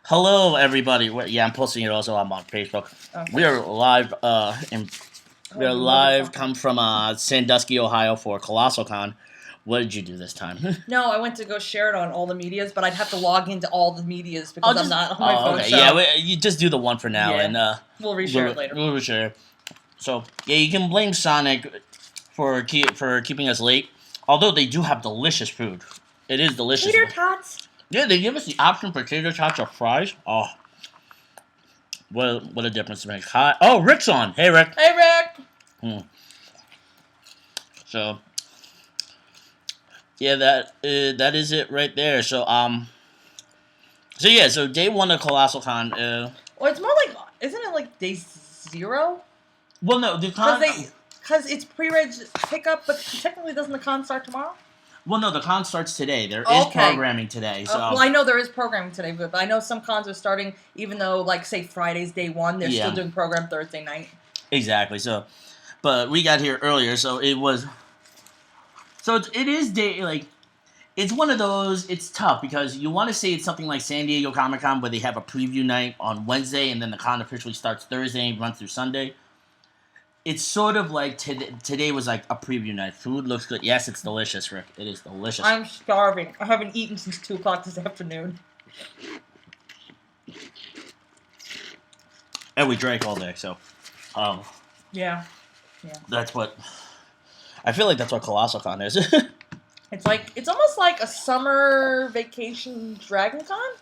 Hello, everybody. Yeah, I'm posting it also. I'm on Facebook. Okay. We are live. We are live. Motherfucker. Come from Sandusky, Ohio, for Colossalcon. What did you do this time? No, I went to go share it on all the medias, but I'd have to log into all the medias because I'm not on my phone. Okay. So Yeah, you just do the one for now, Yeah. and we'll reshare it later. We'll reshare. So yeah, you can blame Sonic for keeping us late. Although they do have delicious food. It is delicious. Tater tots. Yeah, they give us the option for tater tots or fries. Oh, what a difference it makes. Hi. Oh, Rick's on. Hey, Rick. Hey, Rick. So yeah, that is it right there. So so day one of Colossalcon. Well, it's more like, isn't it like day 0? Well, no, the con. Because it's pre-reg pickup, but technically doesn't the con start tomorrow? Well, no, the con starts today. There is programming today. So well, I know there is programming today, but I know some cons are starting, even though, like, say Friday's day 1, they're still doing program Thursday night. Exactly. So, but we got here earlier, so it was. So it is day like. It's one of those. It's tough because you want to say it's something like San Diego Comic-Con where they have a preview night on Wednesday and then the con officially starts Thursday and runs through Sunday. It's sort of like today was like a preview night. Food looks good. Yes, it's delicious, Rick. It is delicious. I'm starving. I haven't eaten since 2 o'clock this afternoon. And we drank all day, so. Yeah. That's what. I feel like that's what Colossalcon is. It's almost like a summer vacation Dragon Con.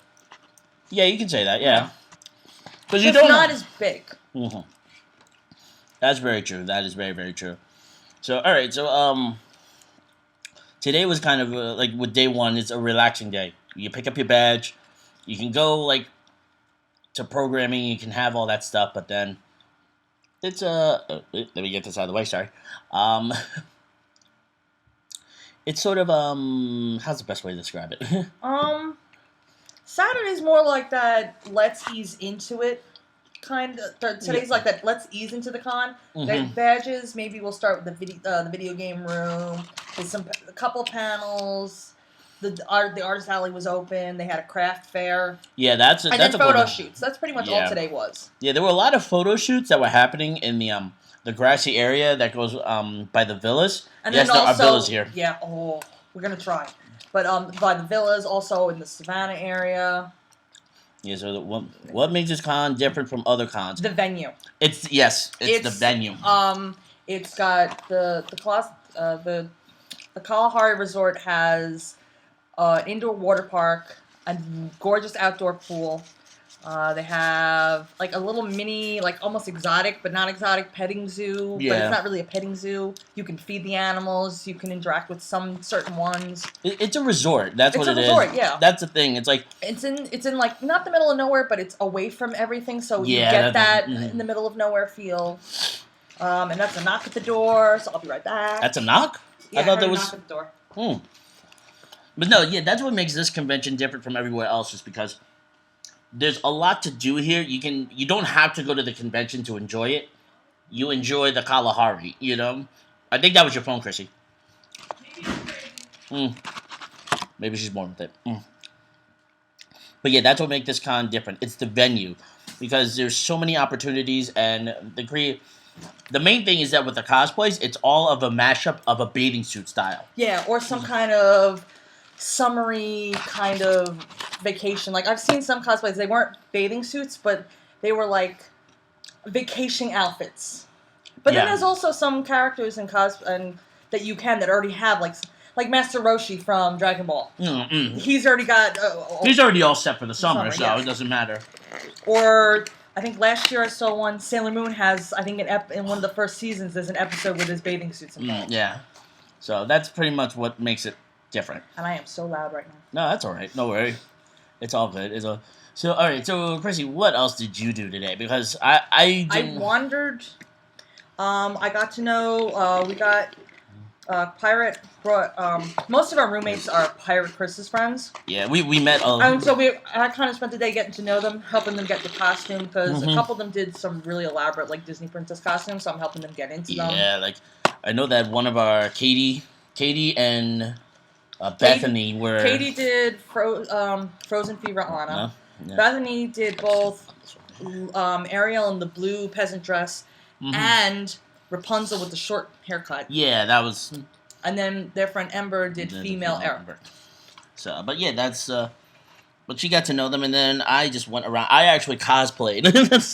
Yeah, you can say that. Yeah. Because It's not as big. Mm-hmm. That's very true. That is very, very true. So, all right. So, today was kind of like with day one. It's a relaxing day. You pick up your badge. You can go like to programming. You can have all that stuff, but then it's let me get this out of the way. Sorry. It's sort of how's the best way to describe it? Saturday's more like that. Let's ease into it. Kind of. Today's like that. Let's ease into the con. The badges. Maybe we'll start with the video game room. There's a couple of panels. The artist alley was open. They had a craft fair. Yeah, that's then photo shoots. That's pretty much all today was. Yeah, there were a lot of photo shoots that were happening in the grassy area that goes by the villas. And yes, then there are villas here. Yeah. Oh, we're gonna try. But by the villas, also in the Savannah area. Yeah, so what makes this con different from other cons? The venue. It's the venue. It's got the Kalahari Resort has an indoor water park, a gorgeous outdoor pool. They have like a little mini, like almost exotic, but not exotic petting zoo. Yeah. But it's not really a petting zoo. You can feed the animals. You can interact with some certain ones. It's a resort. That's what it is. It's a resort, yeah. That's the thing. It's like it's in like not the middle of nowhere, but it's away from everything. So you get that in the middle of nowhere feel. And that's a knock at the door. So I'll be right back. That's a knock? Yeah, I thought that a was knock at the door. But no, yeah, that's what makes this convention different from everywhere else, is because there's a lot to do here. You don't have to go to the convention to enjoy it. You enjoy the Kalahari, you know? I think that was your phone, Chrissy. Maybe she's born with it. But yeah, that's what makes this con different. It's the venue. Because there's so many opportunities, and the main thing is that with the cosplays, it's all of a mashup of a bathing suit style. Yeah, or some kind of summery kind of vacation. Like, I've seen some cosplays, they weren't bathing suits, but they were like vacation outfits. But then there's also some characters in that you can that already have like Master Roshi from Dragon Ball. He's already got he's already all set for the summer, so it doesn't matter. Or I think last year I saw one. Sailor Moon has, I think, in one of the first seasons, there's an episode with his bathing suits involved. Yeah, so that's pretty much what makes it different. And I am so loud right now. No, that's all right. No worry. It's all good. So all right. So Chrissy, what else did you do today? Because I wandered. I got to know. We got Pirate. Most of our roommates are Pirate Chris's friends. Yeah, we met. And so I kind of spent the day getting to know them, helping them get the costume, because a couple of them did some really elaborate like Disney princess costumes. So I'm helping them get into them. Yeah, like I know that one of our Katie and Bethany were. Katie did Frozen Fever Anna. Yeah. Bethany did both Ariel in the blue peasant dress and Rapunzel with the short haircut. Yeah, that was. And then their friend Ember did female Ember. So, but yeah, that's. But she got to know them, and then I just went around. I actually cosplayed.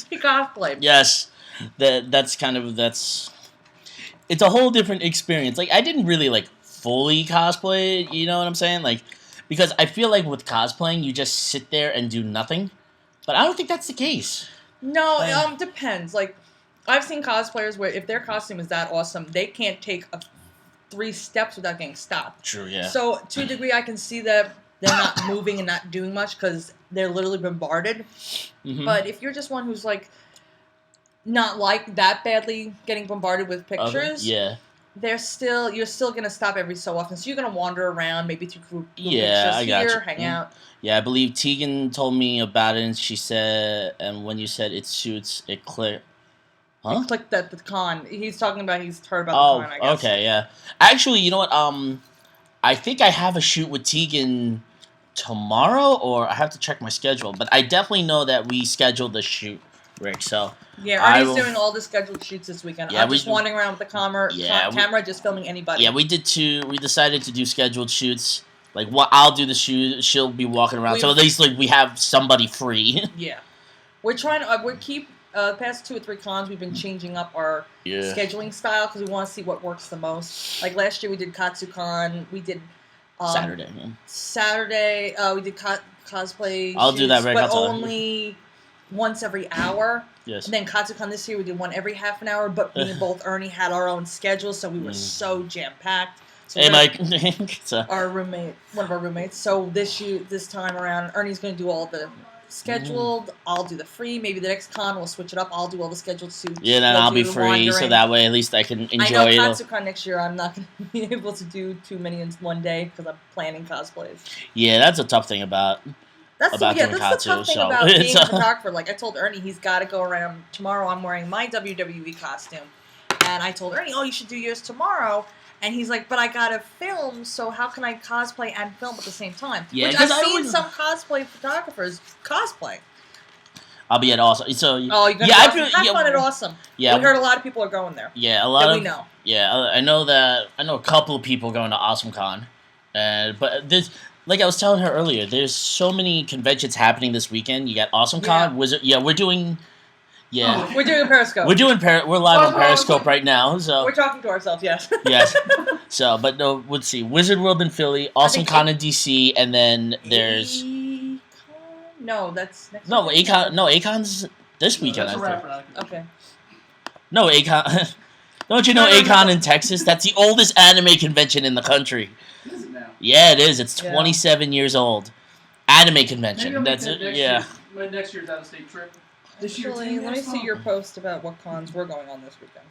She cosplayed. Yes, that's. It's a whole different experience. Like, I didn't really like fully cosplay. You know what I'm saying? Like, because I feel like with cosplaying, you just sit there and do nothing. But I don't think that's the case. No, depends. Like, I've seen cosplayers where if their costume is that awesome, they can't take 3 steps without getting stopped. True. Yeah. So to a degree, I can see that they're not moving and not doing much because they're literally bombarded. Mm-hmm. But if you're just one who's like not like that badly getting bombarded with pictures, yeah, you're still gonna stop every so often. So you're gonna wander around, maybe through group yeah, I got here, you. hang out. Yeah, I believe Tegan told me about it, and she said, and when you said it suits, it clicked. Huh? It clicked at the con. He's talking about. He's heard about the con. I guess. Okay, yeah. Actually, you know what? I think I have a shoot with Tegan tomorrow, or I have to check my schedule. But I definitely know that we scheduled the shoot, Rick. So yeah, Ernie's doing all the scheduled shoots this weekend. Yeah, I'm just wandering around with the camera, just filming anybody. Yeah, we did 2. We decided to do scheduled shoots. Like, I'll do the shoot. She'll be walking around. So at least like we have somebody free. Yeah, we're trying to. We keep the past 2 or 3 cons. We've been changing up our scheduling style because we want to see what works the most. Like last year, we did Katsucon. We did Saturday. We did cosplay. I'll do that, Rick. But only once every hour. Yes. And then Katsucon this year, we did one every half an hour. But me and both Ernie had our own schedules, so we were so jam packed. So hey, Mike. Our roommate, one of our roommates. So this time around, Ernie's going to do all the scheduled. I'll do the free. Maybe the next con we'll switch it up. I'll do all the scheduled suits. Yeah, then I'll be free, so that way at least I can enjoy it. I know Katsucon next year I'm not going to be able to do too many in one day because I'm planning cosplays. Yeah, that's a tough thing about. That's the tough thing about being a photographer. Like I told Ernie, he's got to go around tomorrow. I'm wearing my WWE costume, and I told Ernie, "Oh, you should do yours tomorrow." And he's like, "But I gotta film, so how can I cosplay and film at the same time?" Yeah, which I've seen some cosplay photographers cosplay. I'll be at Awesome. So you're gonna have fun at Awesome. Yeah, we heard a lot of people are going there. Yeah, a lot of we know. Yeah, I know a couple of people going to AwesomeCon, but there's. Like I was telling her earlier, there's so many conventions happening this weekend. You got AwesomeCon, Wizard. Yeah, we're doing. Yeah, we're doing Periscope. We're live on Periscope right now. So we're talking to ourselves. Yes. Yes. So, but no, let's see. Wizard World in Philly, AwesomeCon in DC, and then there's. No, that's next. No, Acon. No, Acon's this weekend. I think. Okay. No, Acon. Don't you know Acon in Texas? That's the oldest anime convention in the country. Is it now? Yeah, it is. It's 27 years old. Anime convention. That's it. Yeah. My next year's out-of-state trip. Actually, let me see your post about what cons we're going on this weekend.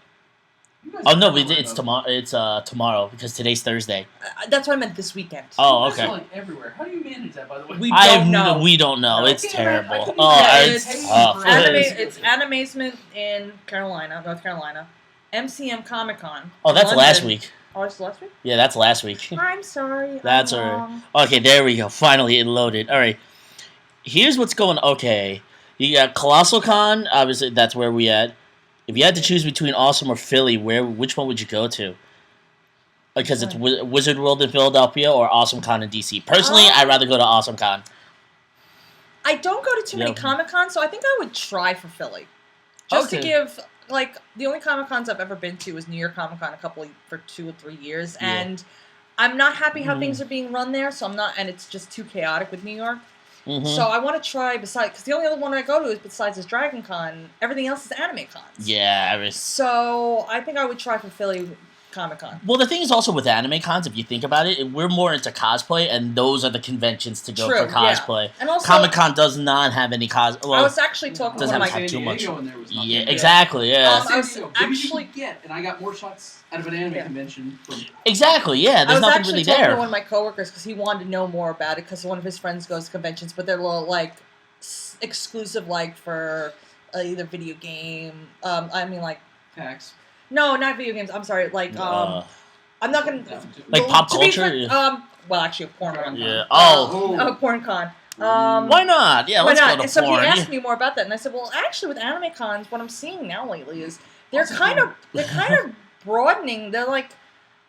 Oh no, it's tomorrow. It's tomorrow because today's Thursday. That's what I meant. This weekend. Oh, okay. Like everywhere. How do you manage that, by the way? We don't know. We don't know. It's terrible. It's tough. It's Animazement in North Carolina. MCM Comic Con. Oh, that's last week. Oh, it's last week? Yeah, that's last week. I'm sorry. That's alright. Okay, there we go. Finally, it loaded. All right. Here's what's going. Okay, you got Colossalcon. Obviously, that's where we at. If you had to choose between Awesome or Philly, which one would you go to? Because it's Wizard World in Philadelphia or AwesomeCon in DC. Personally, I'd rather go to AwesomeCon. I don't go to too many Comic Cons, so I think I would try for Philly. Just to give, like, the only Comic Cons I've ever been to was New York Comic Con for 2 or 3 years, and I'm not happy how things are being run there, so I'm not, and it's just too chaotic with New York. So I want to try because the only other one I go to is besides this Dragon Con, everything else is anime cons. Yeah. So I think I would try for Philly Comic Con. Well, the thing is also with anime cons, if you think about it, we're more into cosplay, and those are the conventions to go for cosplay. Yeah. And also, Comic Con does not have any cosplay. Well, I was actually talking to one of my too much. Yeah, exactly. Yeah. I was actually and I got more shots out of an anime convention. Exactly. Yeah. There's nothing really there. I was actually talking to one of my coworkers because he wanted to know more about it because one of his friends goes to conventions, but they're little like exclusive, like for either video game. I mean, like PAX. No, not video games. I'm sorry. Like, I'm not gonna like pop culture. Well, actually, a porn con. Yeah. A porn con. Why not? Yeah, Why let's not? go to So porn. he asked me more about that, and I said, "Well, actually, with anime cons, what I'm seeing now lately is they're kind of broadening. They're like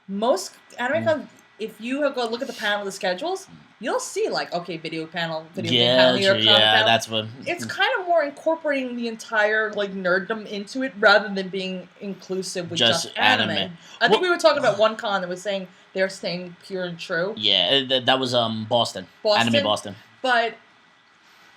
most anime cons. If you go look at the panel of the schedules, you'll see like video panel, video game panel, True, comic panel. that's what. It's kind of more incorporating the entire like nerddom into it rather than being inclusive with just anime. I think we were talking about one con that was saying they're staying pure and true. Yeah, that was Boston. Anime Boston. But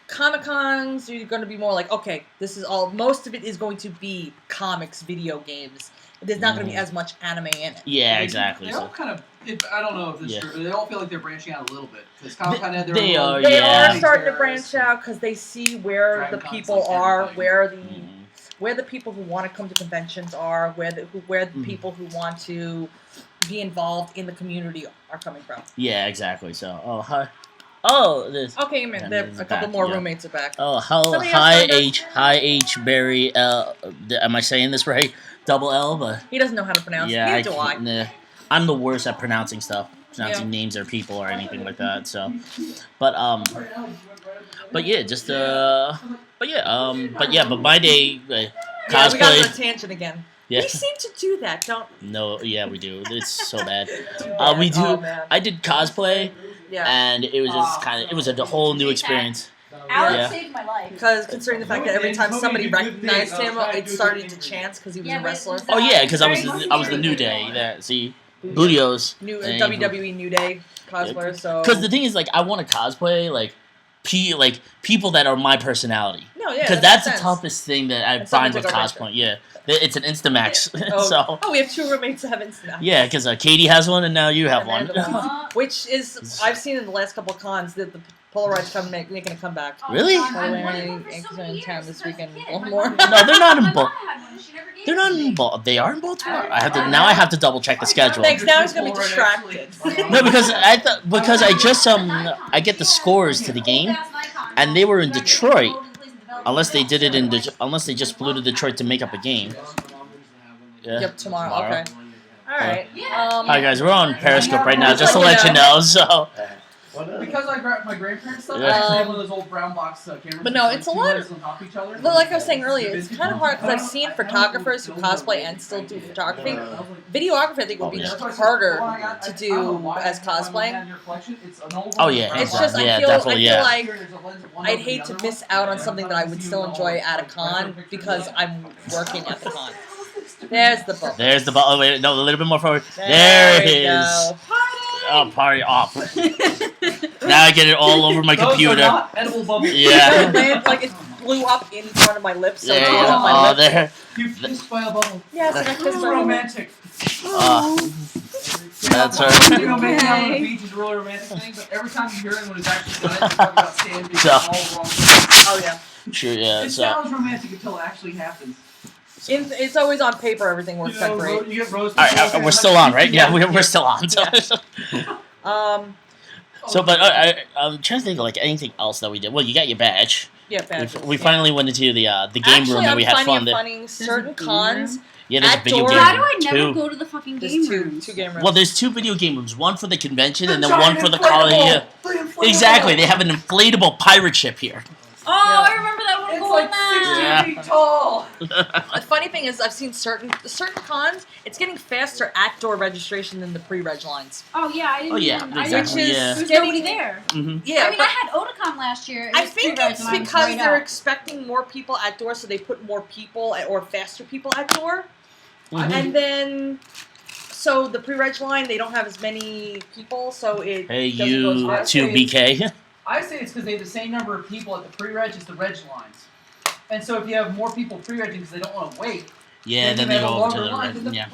Comic Cons, you're going to be more like, okay, this is all. Most of it is going to be comics, video games. There's not going to be as much anime in it. Yeah, exactly. They all kind of. I don't know if this is true, but they all feel like they're branching out a little bit. Because Comic Con had their They are starting to branch out because they see where the people are, where the people who want to come to conventions are, where the people who want to be involved in the community are coming from. Yeah, exactly. So, hi. Oh, this. Okay, man. A couple more roommates are back. Oh, hi H Barry L. Am I saying this right? Double L, but he doesn't know how to pronounce. Yeah, Neither do I. Nah, I'm the worst at pronouncing stuff, names or people or anything like that. So, but yeah, just but my day cosplay. We got on a tangent again. Yeah. We seem to do that, don't we? No, yeah, we do. It's so bad. We do. Oh, man. I did cosplay. Yeah. And it was just it was a whole new experience. Alex saved my life. Because considering the fact that every time somebody recognized him, it started to chance because he was a wrestler. Oh yeah, because I was the New Day. That Budios. New WWE New Day cosplayer. So. Because the thing is, like, I want to cosplay like people that are my personality. No, yeah. Because that's the toughest thing that I find with cosplay. Yeah. It's an Instamax. We have two roommates that have Instamax. Yeah, because Katie has one and now you have one. Which is, I've seen in the last couple of cons that the Polaroids making a comeback. Really? In town this weekend. One more. No, they're not in Baltimore. They're not in Baltimore. They are in Baltimore. I have to double check the schedule. Thanks. Now he's gonna be distracted. No, because I just I get the scores to the game, and they were in Detroit. Unless they did it unless they just flew to Detroit to make up a game. Yeah. Yep, tomorrow. Okay. All right. Hi guys, we're on Periscope right now, just to let you know. So. Because I grabbed my grandparents' stuff, I actually have one of those old brown box cameras. But no, it's a lot. But like I was saying earlier, it's kind of hard because I've seen photographers who cosplay and still do photography. Videography, I think, would be harder to do as cosplaying. Oh yeah, it's just I feel like I'd hate to miss out on something that I would still enjoy at a con because I'm working at the con. There's the bubble. There's the bubble. Oh, wait, no, a little bit more forward. There it is. Oh, party off. Now I get it all over my computer. Those are not edible bubbles. Yeah. Like it blew up in front of my lips. So there you go. There. You kissed by a bubble. Yes, and I kissed by a romantic. That's right. You know, maybe out on the beach is a really romantic thing, but every time you hear anyone who's actually done it, they talk about sand being all wrong. Oh, yeah. Sure, yeah. It sounds romantic until it actually happens. It's always on paper. Everything works out great. You get rose all right, we're still on, right? Yeah, we're still on. So. So, but I'm trying to think of like anything else that we did. Well, you got your badge. Yeah, badge. We finally went into the game room and we had fun there. Finding certain cons. Yeah, there's a video game room. How do I never go to the fucking game rooms? Two game rooms. Well, there's two video game rooms. One for the convention and then one for the Colossalcon. Exactly, they have an inflatable pirate ship here. Oh, I remember that one. It's like 60 feet tall. The funny thing is, I've seen certain cons. It's getting faster at-door registration than the pre-reg lines. Oh yeah, I didn't. Exactly. There's nobody there. Mm-hmm. Yeah, I mean, I had Otakon last year. I think it's because they're expecting more people at door, so they put more people or faster people at door, and then. So the pre-reg line, they don't have as many people, so it Hey, doesn't you go as fast. 2BK. I say it's because they have the same number of people at the pre-reg as the reg lines. And so if you have more people pre-regging because they don't want to wait, Yeah, then they go over to the red. Yeah.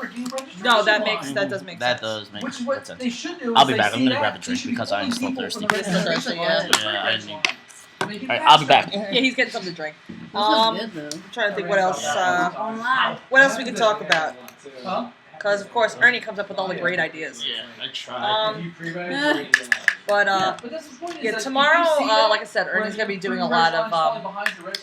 No, that does make sense. That does make Which is what sense. they should do. I'll be back. I'm gonna grab a drink because I'm still thirsty. Yeah, Alright, I'll be back. Yeah, he's getting something to drink. Good, though. I'm trying to think what else. Online. What else we can talk about? Huh? Because of course Ernie comes up with all the great ideas. Yeah, I tried. But But that's the point is yeah, that if tomorrow, you see that, like I said, Ernie's gonna be doing a lot of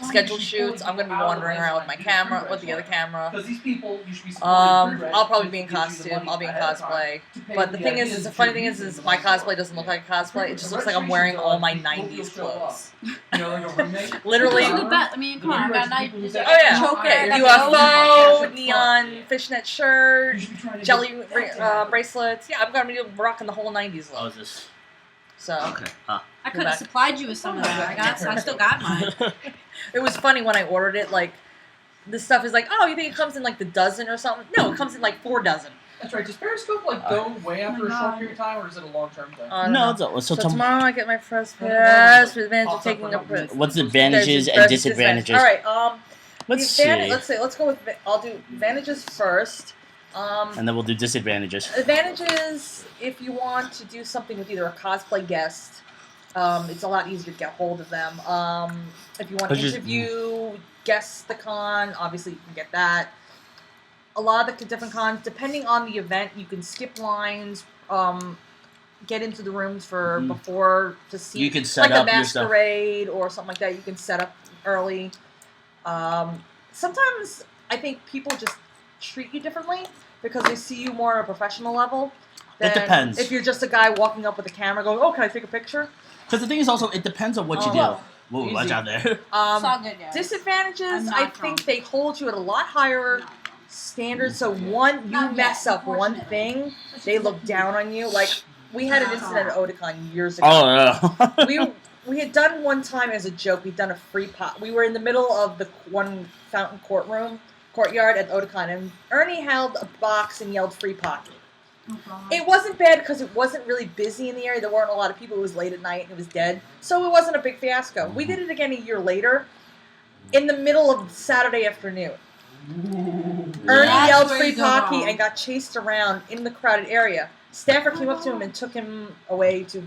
scheduled shoots. I'm gonna be wandering around with my camera, with the other camera. Because these people, you should be supporting pre-reg I'll probably be in because it gives you the costume. money I'll be in ahead of time cosplay. to pay But the for thing ideas is, the that funny you're thing using is the my money cosplay doesn't look like a cosplay. It just looks like I'm wearing all my '90s clothes. You know, like a remake. Literally. Look at that. I mean, come on. I got an idea. Oh yeah, Choker. yeah, I got the UFO, neon fishnet shirt, You should be trying to jelly get that to happen. bracelets. Yeah, I'm gonna be rocking the whole '90s Oh, look. is this? So Okay. I could have supplied you with some of that. I still got mine. it was funny when I ordered it. Like, this stuff is like, oh, you think it comes in like the dozen or something? No, it comes in like 4 dozen. That's right. Does Periscope like go way after a my short God. period of time, or is it a long-term thing? I don't No, know. it's So so tomorrow I get my first pass for the advantage of taking a breath. what's the advantages and disadvantages? All right. Let's see. Let's see. Let's go with. I'll do advantages first. And then we'll do disadvantages. Advantages, if you want to do something with either a cosplay guest, it's a lot easier to get hold of them. If you want to interview guests at the con, obviously you can get that. A lot of the different cons, depending on the event, you can skip lines, get into the rooms for before to see. You can set like up a your stuff. masquerade or something like that. You can set up early. Sometimes I think people just treat you differently because they see you more at a professional level. It depends. If you're just a guy walking up with a camera going, oh, can I take a picture? Because the thing is also, it depends on what you do. Well, Whoa, watch easy. out there. It's all good, guys. Disadvantages, I'm not I think drunk. they hold you at a lot higher standard. So you Not mess yet, up one unfortunately. thing, they look down on you. Like, we had an incident at Otakon years ago. Oh, no. We had done one time as a joke. We'd done a free pop. We were in the middle of the one fountain courtyard at Otakon, and Ernie held a box and yelled "free pocket." Oh, God. It wasn't bad because it wasn't really busy in the area. There weren't a lot of people. It was late at night and it was dead, so it wasn't a big fiasco. We did it again a year later, in the middle of Saturday afternoon. Ernie That's yelled where "free you go pocket" wrong. and got chased around in the crowded area. Staffer came up to him and took him away to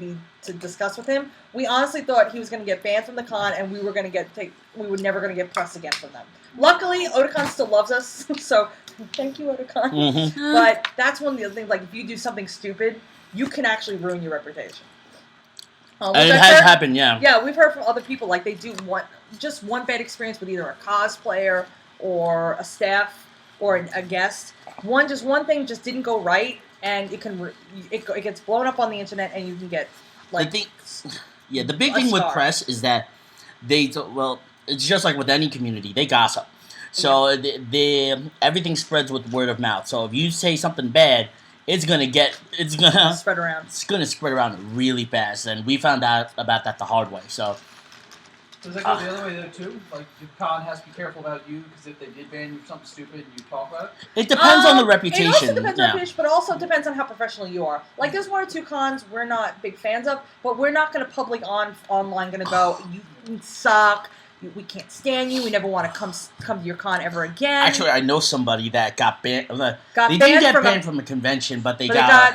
discuss with him. We honestly thought he was going to get banned from the con, and we were going to we were never going to get press again from them. Luckily, Otakon still loves us, so thank you, Otakon. Mhm. But that's one of the other things. Like, if you do something stupid, you can actually ruin your reputation. And it has happened, yeah. Yeah, we've heard from other people, like, they do one bad experience with either a cosplayer or a staff or a guest. One thing just didn't go right, and it gets blown up on the internet, and you can get, like, the big a thing with star. press is that it's just like with any community, they gossip. So everything spreads with word of mouth. So if you say something bad, it's gonna spread around. It's gonna spread around really fast, and we found out about that the hard way. So Does that go the other way though too? Like the con has to be careful about you because if they did ban you for something stupid and you talk about it. it depends on the It reputation. also depends on yeah. the reputation, but also depends on how professional you are. Like, there's 1 or 2 cons we're not big fans of, but we're not going to online going to go, you suck, we can't stand you, we never want to come to your con ever again. Actually, I know somebody that got banned. They banned didn't get from banned from a convention, but they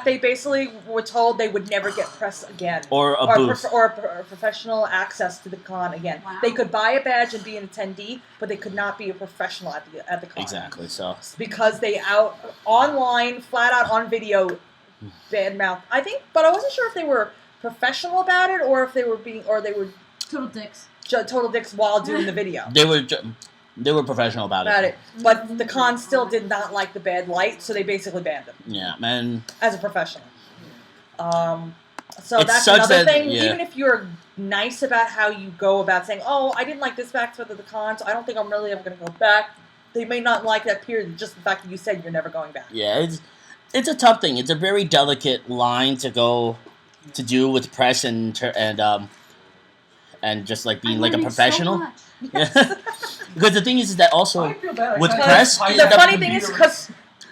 they basically were told they would never get press again. or a booth. Or professional access to the con again. Wow. They could buy a badge and be an attendee, but they could not be a professional at the con. Exactly. So Because they online, flat out on video, bad mouth. I think, but I wasn't sure if they were professional about it or if they were Total dicks. total dicks while doing the video. they were professional about it. But the con still did not like the bad light, so they basically banned him Yeah, man. as a professional. So It that's sucks another that- thing. yeah. Even if you're nice about how you go about saying, "Oh, I didn't like this aspect of the con, so I don't think I'm really ever going to go back," they may not like that period. Just the fact that you said you're never going back. Yeah, it's a tough thing. It's a very delicate line to do with press and just like being like a professional. Yeah. Because the thing is that also I feel bad. I with kinda press, hide The that funny computer thing is with- because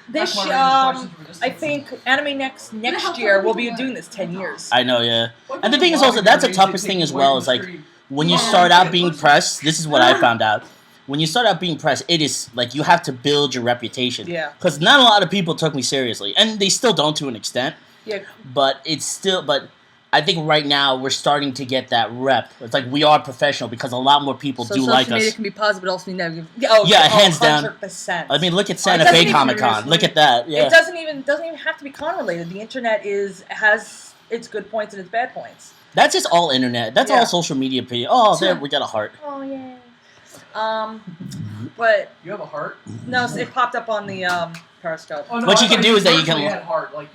That's this, one of the questions for this I one. think Anime next help year other we'll be people doing learn. this 10 years. I know, yeah. What And the does thing is a also blogger that's the do toughest to thing take as away well. from Is the like stream? when you Yeah. start out being pressed. This is what I found out. When you start out being pressed, it is like you have to build your reputation. Yeah. Because not a lot of people took me seriously, and they still don't to an extent. Yeah. But I think right now we're starting to get that rep. It's like we are professional because a lot more people So do social like media us. can be positive, but also negative. Yeah, hands down. 100%. I mean, look at Santa doesn't Fe even- Comic Con. Look at that. Yeah. It doesn't even have to be con related. The internet has its good points and its bad points. That's just all internet. That's Yeah. all social media. Oh, there we got a heart. Oh yeah. But You have a heart? no, it popped up on the Periscope. Oh, no, What I you can thought do is that you virtually can- had heart, like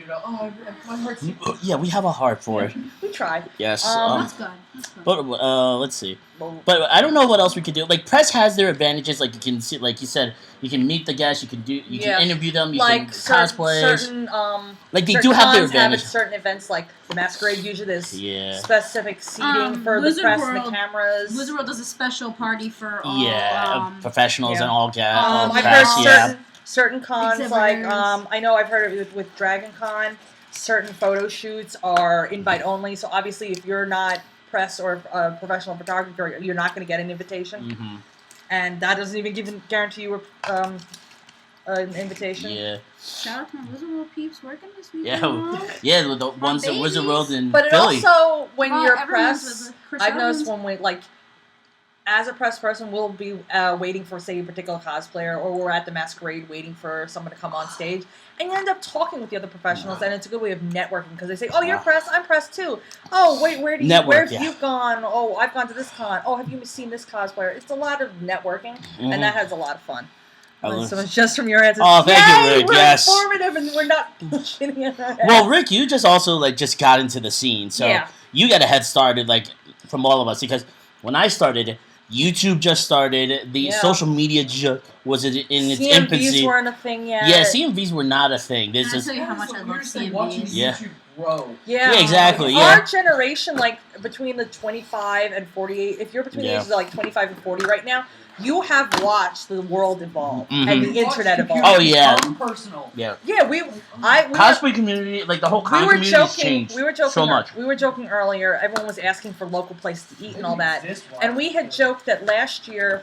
my heart's. Yeah, we have a heart for it. We tried. Yes. That's good. That's good. But let's see. But I don't know what else we could do. Like press has their advantages. Like you can see, like you said, you can meet the guests. You can Yeah. can interview them. You Like can cosplay. certain Like they certain do have their cons have advantage. certain events like the masquerade. Usually there's Yeah. specific seating for the Wizard press and World- the cameras. Wizard World does a special party for all. Yeah, professionals yeah. and all all I've press. heard Yeah. certain cons like Exhibitors. I know I've heard it with Dragon Con. Certain photo shoots are invite only, so obviously if you're not press or a professional photographer, you're not going to get an invitation, Mm-hmm. and that doesn't even guarantee you an invitation. Yeah. Shout out to my Wizard World peeps working this Yeah. weekend. Yeah. The ones at Wizard babies. World in But it Philly. also when Well, you're everyone's press, with Chris I've noticed Evans. when we like. As a press person, we'll be waiting for, say, a particular cosplayer, or we're at the masquerade waiting for someone to come on stage, and you end up talking with the other professionals, and it's a good way of networking, because they say, oh, you're press, I'm press too. Oh, wait, where have you gone? Oh, I've gone to this con. Oh, have you seen this cosplayer? It's a lot of networking, and that has a lot of fun. So it's just from your answers. Oh, thank you, Rick. We're Yes. informative, and we're not shitting in our Well, Rick, you just also just got into the scene, so Yeah. you got a head started from all of us, because when I started, YouTube just started. The social media was in its CMVs infancy. weren't a thing yet. Yeah, CMVs were not a thing. Can This I is tell you how much I love Watching CMVs? Yeah. YouTube grow. Yeah. Yeah, exactly, Our yeah. generation, like between the 25 and 48, if you're between the Yeah. ages of like 25 and 40 right now, you have watched the world evolve Mhm. and the internet evolve. Oh, yeah. Personal. yeah. Yeah, we Cosplay community, like the whole we con were community has joking. changed We were joking so much. We were joking earlier. Everyone was asking for local place to eat and all that. This one. And we had joked that last year,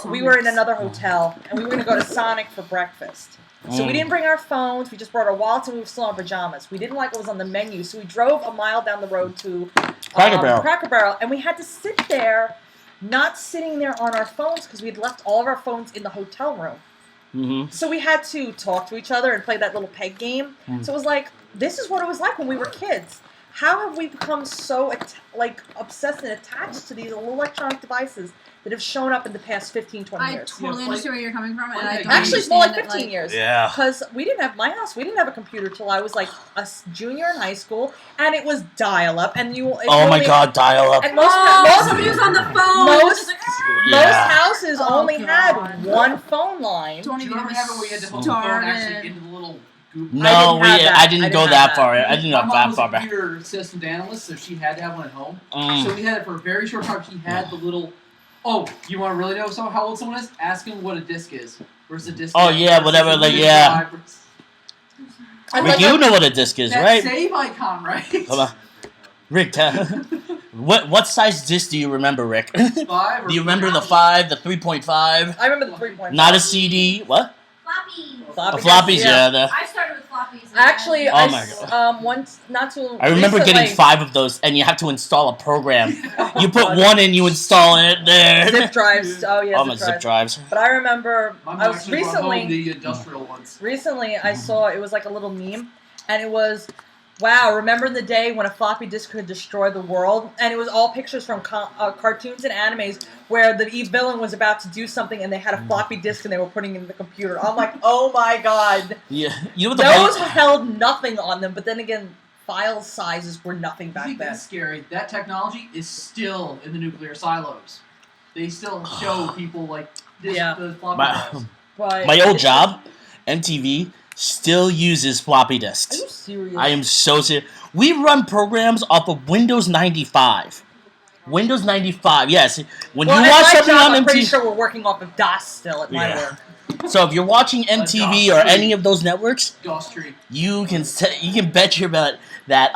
we were in another hotel, and we were going to go to Sonic for breakfast. So we didn't bring our phones. We just brought our wallets, and we were still in pajamas. We didn't like what was on the menu, so we drove a mile down the road to Cracker Barrel, and we had to sit there, not sitting there on our phones because we had left all of our phones in the hotel room. Mm-hmm. So we had to talk to each other and play that little peg game. So it was like, this is what it was like when we were kids. How have we become so obsessed and attached to these electronic devices that have shown up in the past 15, 20 I years? totally understand where you're coming from, and I don't Actually, it's more like understand 15 it, years. Yeah. Because we didn't have my house. We didn't have a computer till I was like a junior in high school, and it was dial-up. And you. Oh my God, dial up. And most somebody was on the phone. most- Most, just like, most houses Oh, only God. had one phone line. don't Do you even ever get me have it where you had to hook the phone actually started. into the little goop? No, I didn't have that. I didn't go have that far. I didn't go My mom that was far a back. computer systems analyst, so she had to have one at home. Mm. So we had it for a very short time. She had the little. Oh, you want to really know how old someone is? Ask them what a disc is. Where's the disc? Oh, at? yeah, Versus whatever, the like, disc yeah. drive versus- Rick, you know what a disc is, that right? save icon, right? Hold on. Rick, what size disc do you remember, Rick? Do 5 or you remember the 5, the 3.5? I remember the 3.5. Not a CD. What? Floppies. The floppies, yeah. I started with floppies. and Actually, Oh my God. once not too. I remember recently, getting 5 of those, and you have to install a program. You put God. one in, you install it there. zip drives. Oh yeah, Oh, my zip drives. But I remember My mom I was actually brought home recently. the industrial ones. Recently, I saw it was like a little meme, and it was, wow, remember the day when a floppy disk could destroy the world? And it was all pictures from cartoons and animes where the villain was about to do something, and they had a floppy disk and they were putting it in the computer. I'm like, oh my God. Yeah, you know what the Those funny- held nothing on them, but then again, file sizes were nothing I back think then. that's scary. That technology is still in the nuclear silos. They still show people like this, Yeah. the floppy My, drives. But my old job, MTV, still uses floppy Are you disks. serious? I am so serious. We run programs off of Windows 95. Windows 95, yes. When Well, you at watch my something job, on I'm pretty MTV, sure we're working off of DOS still at my Yeah. work. so if you're watching MTV or any of those networks, DOS tree. you can bet your bet that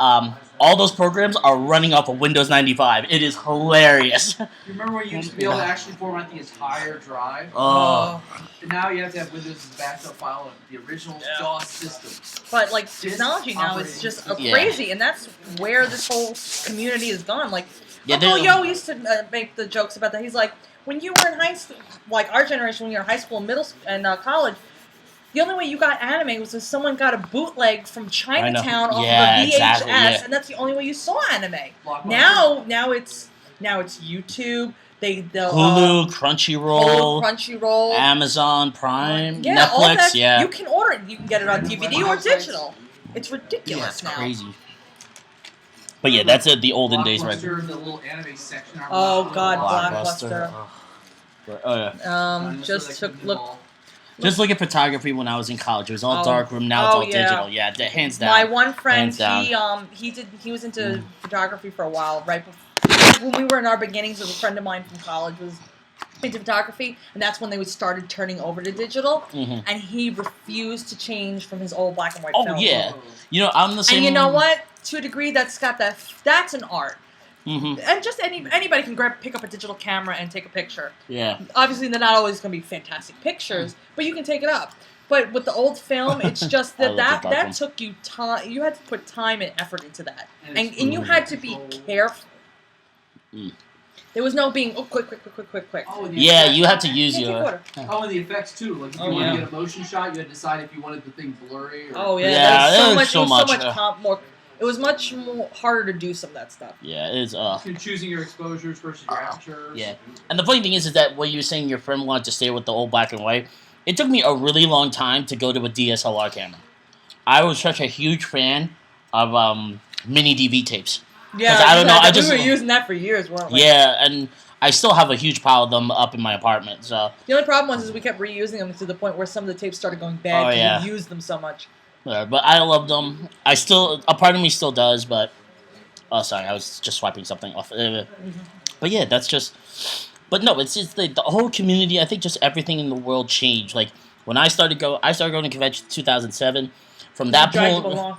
all those programs are running off of Windows 95. It is hilarious. You remember when you used to be able to actually format the entire drive? Oh, And now you have to have Windows as a backup file of the original DOS system. But like technology now is just Yeah. crazy, and that's where this whole community has gone. Like Yeah, Uncle they- Yo used to make the jokes about that. He's like, when you were in high school, like our generation, when you were in high school, middle school, and college, The only way you got anime was if someone got a bootleg from Chinatown off Yeah, of a VHS, exactly, yeah. and that's the only way you saw anime. Blockbuster. Now it's YouTube. They'll Hulu, Hulu, Crunchyroll, Crunchyroll, Amazon Prime, yeah, all Netflix. that. Yeah, You can order it. You can get it on DVD or digital. It's ridiculous it's now. crazy. But yeah, that's the olden days, right? Blockbuster, the little anime section. Oh God, Blockbuster. Blockbuster. Oh yeah. Just took look. Just look at photography when I was in college. It was all Oh. darkroom. Now it's Oh, all yeah. digital. Yeah, hands down. My one friend, Hands he was into photography for a while. Right before, when we were in our beginnings, a friend of mine from college was into photography, and that's when they started turning over to digital. Mhm. And he refused to change from his old black and white Oh film. yeah. You know, I'm the same. And you know what? To a degree, that's an art. Mm-hmm. And just anybody can pick up a digital camera and take a picture. Yeah. Obviously, they're not always going to be fantastic pictures, but you can take it up. But with the old film, it's just I love the dark that one. took you time. You had to put time and effort into that, And and it's you had to be careful. Mm. There was no being quick. Oh, and the Yeah, effects. you have to Yeah, use take your. water. Oh, and the effects too. Like if you Oh, wanted yeah. to get a motion shot, you had to decide if you wanted the thing blurry or. Oh yeah, Yeah, there was there's so much, more. It was much more harder to do some of that stuff. Yeah, it's You're choosing your exposures versus your apertures. Yeah. And the funny thing is that when you were saying your friend wanted to stay with the old black and white, it took me a really long time to go to a DSLR camera. I was such a huge fan of mini DV tapes. Yeah, I don't know, I we just- were using that for years, weren't we? Yeah, and I still have a huge pile of them up in my apartment. So, The only problem was we kept reusing them to the point where some of the tapes started going bad Oh, because yeah. we used them so much. but I love them. A part of me still does, but oh, sorry, I was just swiping something off. But yeah, that's just. But no, it's just the whole community. I think just everything in the world changed. Like when I started going to convention in 2007. From that Dragged point, them along.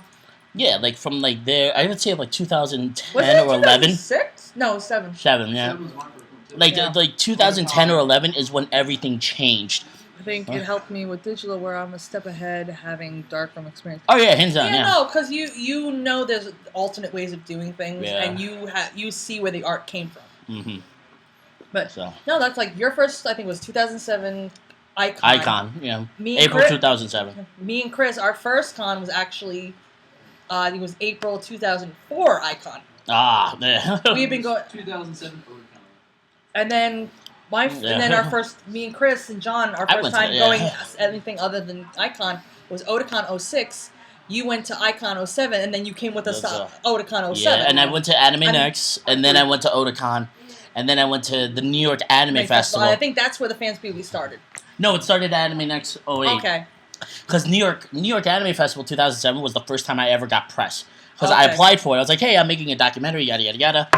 yeah, like from like there, I would say like 2010 Was it or 11. 2006? No, 7. 7, yeah. Seven was my first one, too. Like Yeah. like 2010 or 11 is when everything changed. I think it helped me with digital where I'm a step ahead having darkroom experience. Oh yeah, hands down, Yeah, yeah. no, because you know there's alternate ways of doing things, Yeah. and you see where the art came from. Mm-hmm. But So no, that's like your first. I think was 2007 Icon. Icon, yeah. Me and April Chris, 2007. Me and Chris, our first con was actually, I think it was April 2004 Icon. Ah, yeah. We had been going, 2007 Oticon. and then and then our first, me and Chris and John, our I first went to time that, going yeah. anything other than Icon was Oticon 06. You went to Icon 07, and then you came with us to That's, Oticon 07. Yeah, and I went to Anime I mean- Next, and then I went to Otakon, and then I went to the New York Anime Festival. I think that's where the Fans PV started. No, it started at Anime Next 08. Okay. Because New York Anime Festival 2007 was the first time I ever got press. Because I Okay. applied for it. I was like, hey, I'm making a documentary, yada, yada, yada.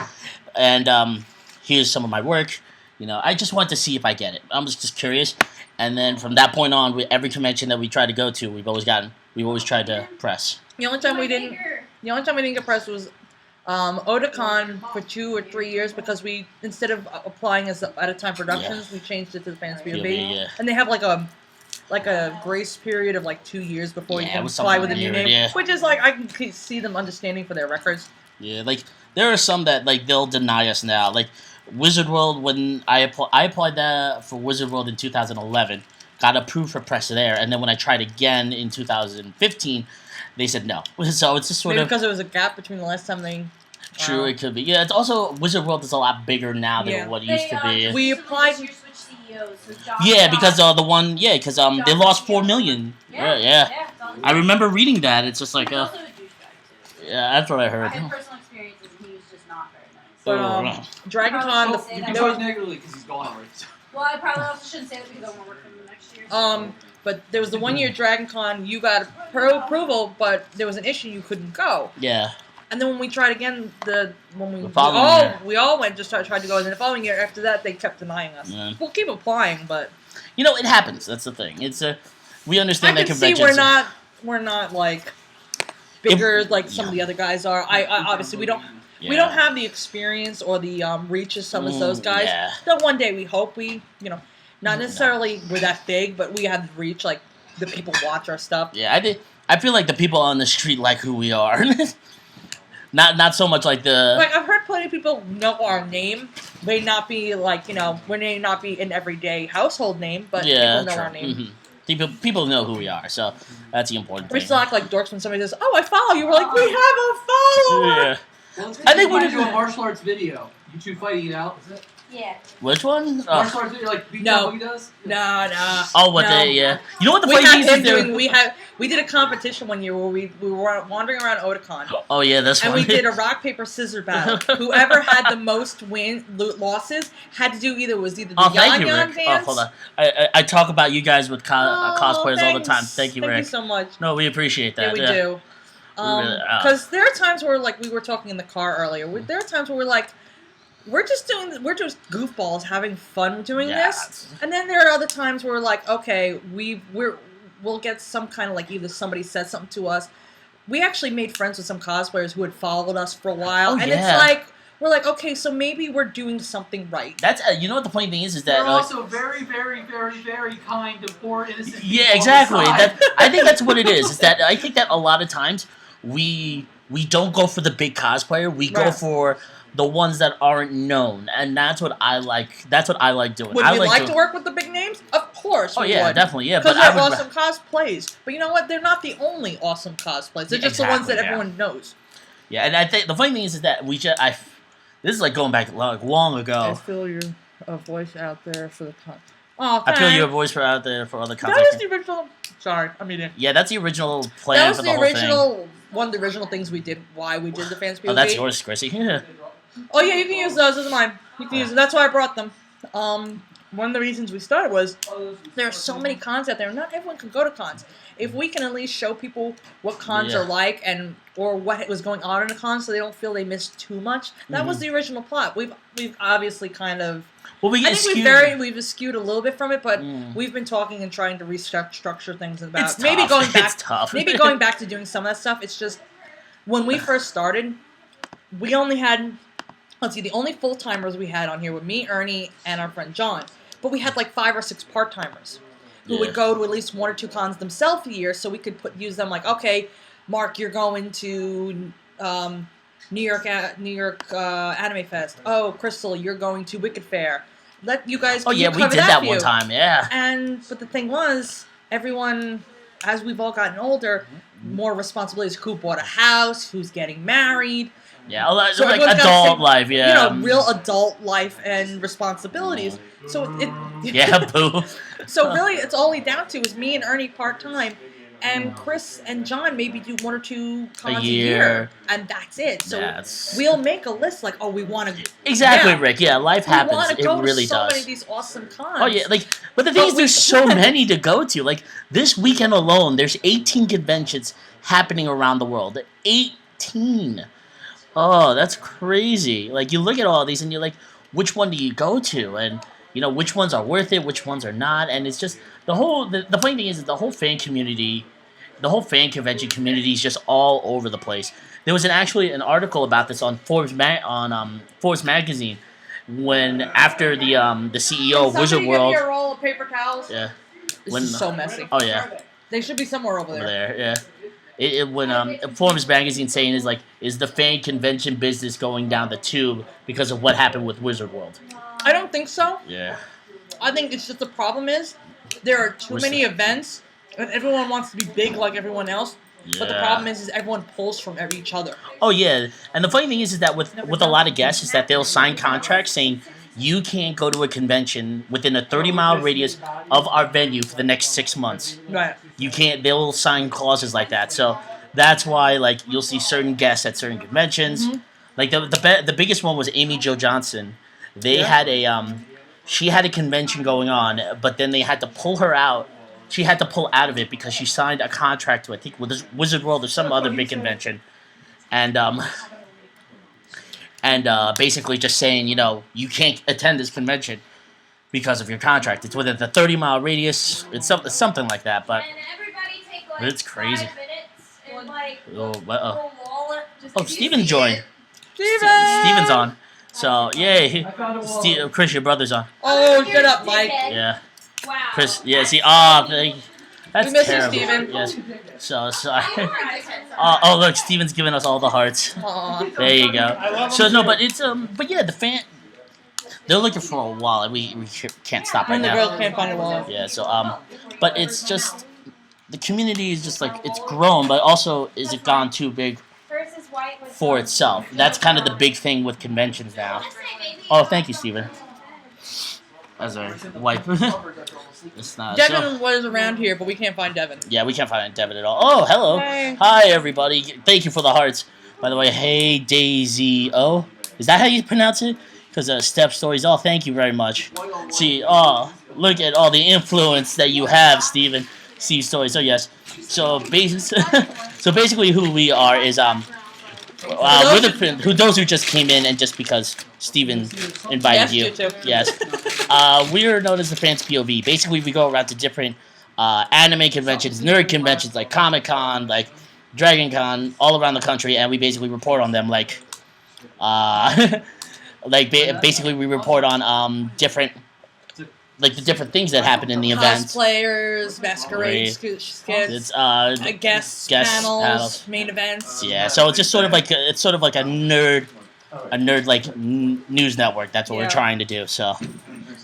And here's some of my work. You know, I just wanted to see if I get it. I was just curious. And then from that point on, every convention that we tried to go to, we've always tried to press. The only time we didn't get press was Otakon for 2 or 3 years because we, instead of applying as out of time productions, we changed it to the Fans POV. Yeah. And they have like a grace period of like 2 years before you Yeah, it can was apply something with a new weird, name, yeah. which is like I can see them understanding for their records. Yeah, like there are some that like they'll deny us now. Like Wizard World, when I applied that for Wizard World in 2011, got approved for press there, and then when I tried again in 2015, they said no. So it's just sort Maybe of because there was a gap between the last time they. true. It could be. Yeah, it's also Wizard World is a lot bigger now than Yeah. what it used to be. We applied- Switch CEOs, so John Yeah, got- because because they lost 4 million. Yeah. it's all I remember reading that. It's just like He's also a douchebag too. yeah, that's what I I heard. had personal experiences, and he was just not very nice. But Dragon Con, Probably You There can there talk was, negatively because he's gone already. Well, I probably also shouldn't say that because I won't work for him the next year. So. but there was the 1 year Dragon Con. You got approval, but there was an issue you couldn't go. Yeah. And then when we tried again, The following year. we all went just tried to go. And then the following year after that, they kept denying us. Yeah. We'll keep applying, but You know, it happens. That's the thing. It's we I understand that can see conventions. we're not like bigger like some of the other guys are. I obviously we don't have the experience or the reach as some of those guys. Yeah. That one day we hope we not necessarily we're that big, but we have the reach. Like the people watch our stuff. Yeah, I feel like the people on the street like who we are. Not so much like the. Like I've heard plenty of people know our name. May not be like we may not be an everyday household name, but Yeah, people know true. our name. Mhm. People know who we are, so that's the important We thing. still act like dorks when somebody says, "Oh, I follow you." We're like, "We have a follower." Yeah. Well, it's I think we we might do a martial arts video. You two fighting it out. Is it? Yeah. Which one? Martial arts video like No. he does? No. Oh, what No. they? Yeah. You know what the We funny had thing him is? They're- doing. We did a competition one year where we were wandering around Otakon. Oh yeah, that's And one. we did a rock paper scissors battle. Whoever had the most losses had to do either the Oh, thank Yan you, Yan Rick. dance. Oh, hold on. I talk about you guys with cosplayers all the time. Thanks. Thank you, Thank Rick. you so much. No, we appreciate Yeah, that. we do. really- Because there are times where, like, we were talking in the car earlier. There are times where we're like, we're just goofballs having fun doing Yeah. this, and then there are other times where we're like, okay, we'll get some kind of like either somebody said something to us. We actually made friends with some cosplayers who had followed us for a while, Oh, and yeah. it's like we're like, okay, so maybe we're doing something right. That's you know what the funny thing is that They're also very, very, very, very kind to poor innocent people. yeah, on the exactly. side. I think that's what it is. Is that I think that a lot of times we don't go for the big cosplayer. We go Right. for the ones that aren't known, and that's what I like. That's what I like doing. Would I we like doing- to work with the big names? Of course. Oh we yeah, would. definitely, yeah. Because But I they're would. awesome cosplays. But you know what? They're not the only awesome cosplays. They're just the ones that Exactly, yeah. everyone knows. Yeah, and I think the funny thing is that we just this is like going back like long ago. feel your voice out there for the con. Oh, I feel thanks. your voice for out there for other That content. was the original. Sorry, I mean, Yeah, that's the original plan that was for the the whole original. One of the original things we did. Why we did the fans POV. thing. Oh, that's yours, Chrissy. Yeah. Oh yeah, you can use those. Those are mine. You can use them. That's why I brought them. One of the reasons we started was there are so many cons out there. Not everyone can go to cons. If we can at least show people what cons Yeah. are like and or what was going on in a con, so they don't feel they missed too much. That was the original plot. We've obviously kind of. Well, we I get think skewed. we've skewed a little bit from it, but Mm. we've been talking and trying to restructure things about It's maybe tough. going back. It's tough. Maybe going back to doing some of that stuff. It's just when we first started, we only had. Let's see, the only full timers we had on here were me, Ernie, and our friend John. But we had like 5 or 6 part timers who Yeah. would go to at least 1 or 2 cons themselves a year, so we could use them like, okay, Mark, you're going to New York Anime Fest. Oh, Crystal, you're going to Wicked Fair. Let you guys. Oh yeah, we cover did that for one you. time. Yeah. But the thing was, everyone, as we've all gotten older, more responsibilities. Who bought a house? Who's getting married? Yeah, a lot, So like everyone's gotta adult say, life. Yeah. You know, real adult life and responsibilities. So it Yeah, boo. so really, it's all down to is me and Ernie part time, and Chris and John maybe do 1 or 2 cons a year, and that's it. So That's- we'll make a list like, oh, we want to. Exactly, Yeah. Rick. Yeah, life We happens. want to It go really to so many does. of these awesome cons. Oh yeah, like, but the thing But is, we there's so can. many to go to. Like this weekend alone, there's 18 conventions happening around the world. 18. Oh, that's crazy. Like you look at all these, and you're like, which one do you go to? And you know which ones are worth it, which ones are not. And it's just the whole. The funny thing is that the whole fan community, the whole fan convention community is just all over the place. There was actually an article about this on Forbes magazine when after the CEO of Wizard World. Give me a roll of paper towels. Yeah. This When- is so messy. Oh yeah. They should be somewhere over Over there. there, yeah. When Forbes magazine saying is the fan convention business going down the tube because of what happened with Wizard World? I don't think so. Yeah. I think it's just the problem is there are too many events, and everyone wants to be big like everyone else. But the problem is everyone pulls from each other. Oh yeah, and the funny thing is that with a lot of guests is that they'll sign contracts saying you can't go to a convention within a 30-mile radius of our venue for the next 6 months. Right. You can't. They'll sign clauses like that. So that's why like you'll see certain guests at certain conventions. Mm-hmm. Like the biggest one was Amy Jo Johnson. They Yeah. had a she had a convention going on, but then they had to pull her out. She had to pull out of it because she signed a contract to I think with Wizard World or some other big convention, and basically just saying you can't attend this convention because of your contract. It's within the 30-mile radius. It's something like that, but. And everybody take like It's crazy. 5 minutes and like Oh, throw a wallet. Just Oh, if you Steven see joined. it. Steven's on. So, yay. I found a wall. Chris, your brother's on. Oh, Here's shut up, Mike. Dickhead. Yeah. Wow. Chris, yeah, see, that's We miss you, terrible. Steven. Yes. So, sorry. I know I said something. Oh, look, Steven's giving us all the hearts. Aw. There you go. So, no, but it's, but yeah, They're looking for a wallet. We can't stop right And the now. girl can't find a wallet. Yeah. So but it's just the community is just like it's grown, but also is it gone too big First is white with for itself? That's kind of the big thing with conventions now. Oh, thank you, Steven. As a wipe. It's not. Devin So, was around here, but we can't find Devin. yeah, we can't find Devin at all. Oh, hello. Hey. Hi, everybody. Thank you for the hearts. By the way, hey, Daisy. Oh, is that how you pronounce it? Because Step Stories. Oh, thank you very much. See, oh, look at all the influence that you have, Steven. Steve Stories. So, yes. So, so basically, who we are is we're those who just came in and just because Steven invited you. Yes, you too. Yes. We are known as the Fans POV. Basically, we go around to different anime conventions, nerd conventions like Comic-Con, like Dragon Con, all around the country, and we basically report on them like basically we report on different like the different things that happen in the events. Cosplayers, masquerade It's skits, guest panels, main events. Yeah, so it's just sort of like a nerd like news network. That's what we're Yeah. trying to do. So,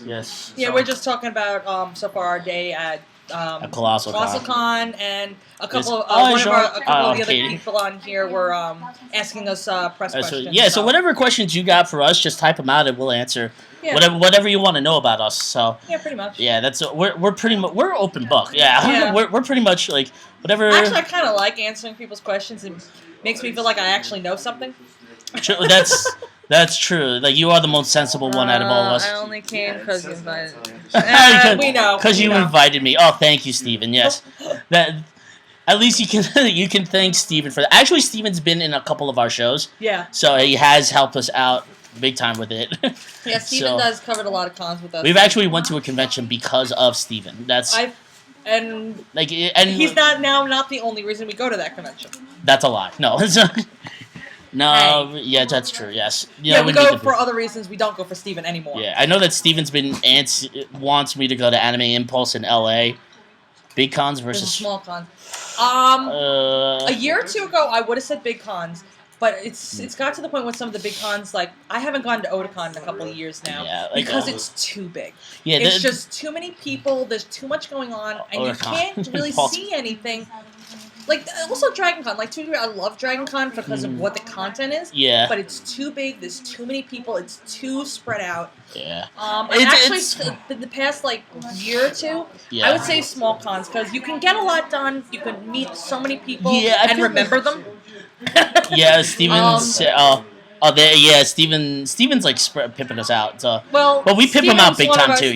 yes. Yeah, we're just talking about so far our day at A Colossalcon. Colossalcon, and a couple of Oh, one sure. of the other Katie. people on here were asking us press questions. So whatever questions you got for us, just type them out and we'll answer Yeah. whatever you want to know about us. So Yeah, pretty much. yeah, that's we're pretty much we're open book. Yeah, Yeah. we're pretty much like whatever. Actually, I kind of like answering people's questions. It makes me feel like I actually know something. That's true. Like you are the most sensible one out of all of us. I only came because you invited me. We know. Because you invited me. Oh, thank you, Steven. Yes. That at least you can thank Steven for that. Actually, Steven's been in a couple of our shows, Yeah. so he has helped us out big time with it. Yeah, Steven So, does covered a lot of cons with us. We've actually went to a convention because of Steven. That's and and he's not the only reason we go to that convention. that's a lie. No. No, yeah, that's true. Yes, Yeah, we need go to for other reasons. We don't go for Steven anymore. Yeah, I know that Steven's wants me to go to Anime Impulse in LA. Big cons Versus versus small cons. A year or two ago, I would have said big cons, but it's got to the point with some of the big cons. Like I haven't gone to Otakon in a couple of years now because it's too big. Yeah, it's just too many people. There's too much going on, and you can't really see anything. Like also Dragon Con, like to a degree, I love Dragon Con because of what the content is. Yeah. But it's too big. There's too many people. It's too spread out. Yeah. In the past year or two, I would say small cons because you can get a lot done. You can meet so many people and remember them. Yeah, Steven's. Steven's like pimping us out. So. Well, we pimp him out big time too.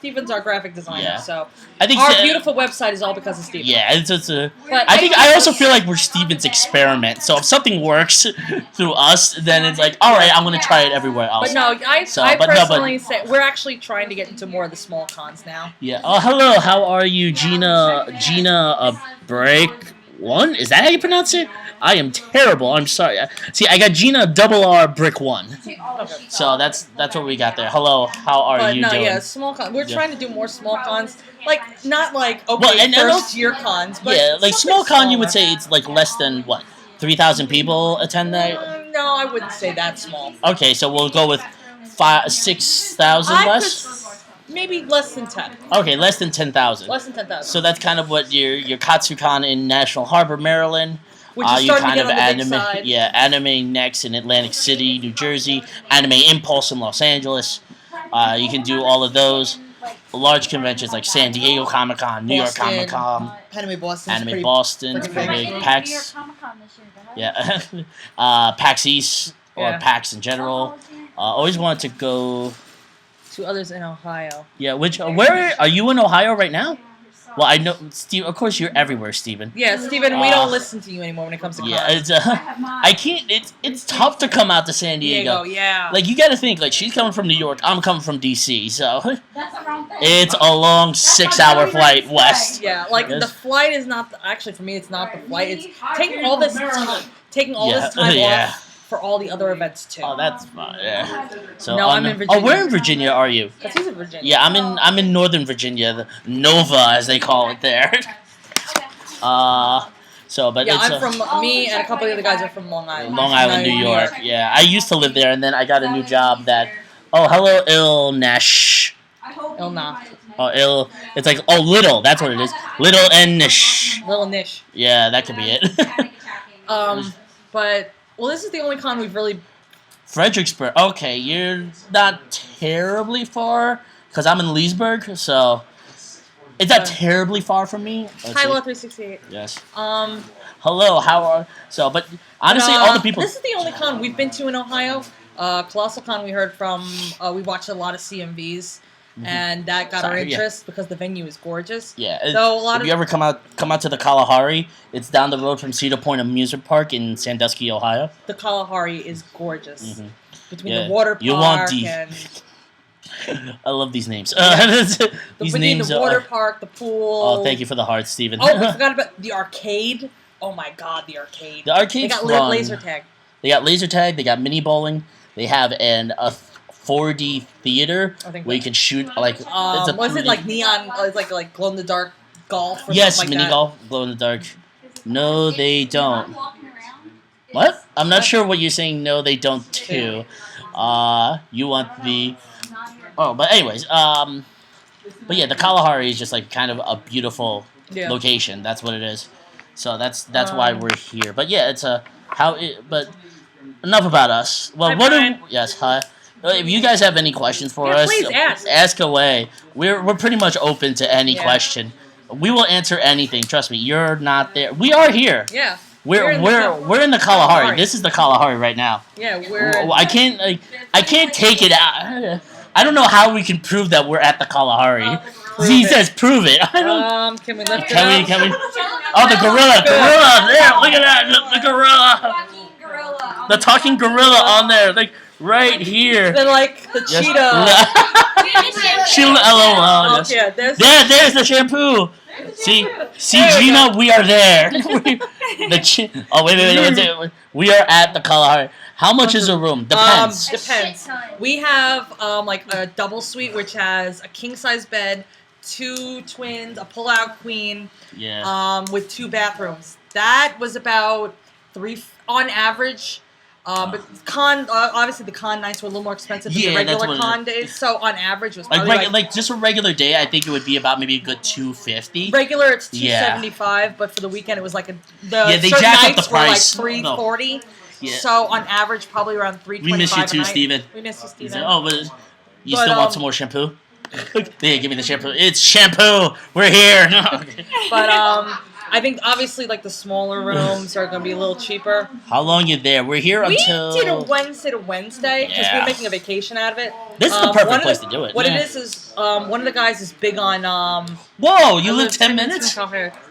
Steven's our graphic designer, so I think our beautiful website is all because of Steven. Yeah, I also feel like we're Steven's experiment. So if something works through us, then it's like, all right, I'm gonna try it everywhere else. But no, I personally say we're actually trying to get into more of the small cons now. Yeah. Oh, hello. How are you, Gina? Break one? Is that how you pronounce it? I am terrible. I'm sorry. See, I got Gina R Brick 1. So that's what we got there. Hello, how are you doing? Yeah, small cons. We're trying to do more small cons. Like not like first year cons, but like small con you would say it's like less than what? 3,000 people attend that? No, I wouldn't say that small. Okay, so we'll go with 6,000 less? Maybe less than 10. Okay, less than 10,000. Less than 10,000. So that's kind of what your KatsuCon in National Harbor, Maryland. Which is starting to get on the big side. Yeah, Anime Next in Atlantic City, New Jersey. Anime Impulse in Los Angeles. You can do all of those. Large conventions like San Diego Comic-Con, New York Comic-Con. Anime Boston. Anime Boston's pretty big. PAX. Yeah. PAX East or PAX in general. Always wanted to go to others in Ohio. Yeah, where are you in Ohio right now? Well, I know, Steve. Of course, you're everywhere, Steven. Yeah, Steven, we don't listen to you anymore when it comes to cons. Yeah, I can't. It's tough to come out to San Diego. Yeah. Like you got to think, like she's coming from New York, I'm coming from DC, so it's a long 6-hour flight west. Yeah, like the flight is not actually for me. It's not the flight. It's taking all this time off for all the other events too. Oh, that's fine. Yeah. So no, I'm in Virginia. Oh, where in Virginia are you? Because he's in Virginia. Yeah, I'm in Northern Virginia, the Nova as they call it there. I'm from me and a couple of the other guys are from Long Island. Long Island, New York. Yeah, I used to live there, and then I got a new job that Oh, hello, Il Nash. Ilna. Oh, It's like little. That's what it is. Little and Nish. Little niche. Yeah, that could be it. But well, this is the only con we've really. Fredericksburg. Okay, you're not terribly far because I'm in Leesburg, so it's not terribly far from me. Let's Hi, see. Law 368. Yes. Um. Hello. How are so? But honestly, But, all the people. This is the only con we've been to in Ohio. Colossalcon we heard from. We watched a lot of CMVs, and that got our Sorry, yeah. interest because the venue is gorgeous. Yeah. So a lot if of you ever come out to the Kalahari, it's down the road from Cedar Point Amusement Park in Sandusky, Ohio. the Kalahari is gorgeous. Mhm. Between Yeah. the water park You want the- and I love these names. These between names the water are. park, the pool. Oh, thank you for the heart, Steven. Oh, we forgot about the arcade. Oh my god, the arcade. The They arcade's got fun. laser tag. They got laser tag. They got mini bowling. They have a 4D theater I think where you can shoot like. it's a was it 3D like neon? It's like glow in the dark golf. Or Yes, something like mini that? golf, glow in the dark. No, they don't. What? I'm not sure what you're saying. No, they don't too. You want the. Oh, but anyways, but yeah, the Kalahari is just like kind of a beautiful Yeah. location. That's what it is. So that's why we're here. But yeah, it's a But enough about us. Well, Hi, what? Brian. Yes, hi. If you guys have any questions for Yeah, us, please ask. ask away. We're pretty much open to any Yeah. question. We will answer anything. Trust me. You're not there. We are here. Yeah. We're in the we're in the Kalahari. Kalahari. This is the Kalahari right now. Yeah, we're. I can't take it out. I don't know how we can prove that we're at the Kalahari. He it. says prove it. I don't. Can we lift it Can we? up? Can we? Oh, the gorilla! Gorilla! There! Look at that! The gorilla! Fucking gorilla. The talking gorilla on there, like right here. They're like the Yes. cheetah. She LOL. Oh, Yes. yeah, there's. There's the shampoo. See, There we Gina, we are there. Wait. We are at the Kalahari. How much is a room? Depends. Depends. We have like a double suite which has a king size bed, 2 twins, a pull-out queen, Yeah. with 2 bathrooms. That was about 3 on average. But obviously the con nights were a little more expensive than Yeah, the that's regular what it con is. days. So on average it was Like, probably like just a regular day, I think it would be about maybe a good $250. regular it's Yeah. $275, but for the weekend it was like Yeah, they certain jack up the nights were like price. $340. Yeah. So on average probably around $325. We miss you a too, night. Steven. We miss you, Steven. Oh, but you But, still want some more shampoo? Yeah, give me the shampoo. It's shampoo. We're here. But I think obviously like the smaller rooms are gonna be a little cheaper. How long you there? We're here We until. did a Wednesday to Wednesday because Yeah. we're making a vacation out of it. This is the perfect one of place to do it. What Yeah. it is one of the guys is big on Whoa! You live 10 minutes?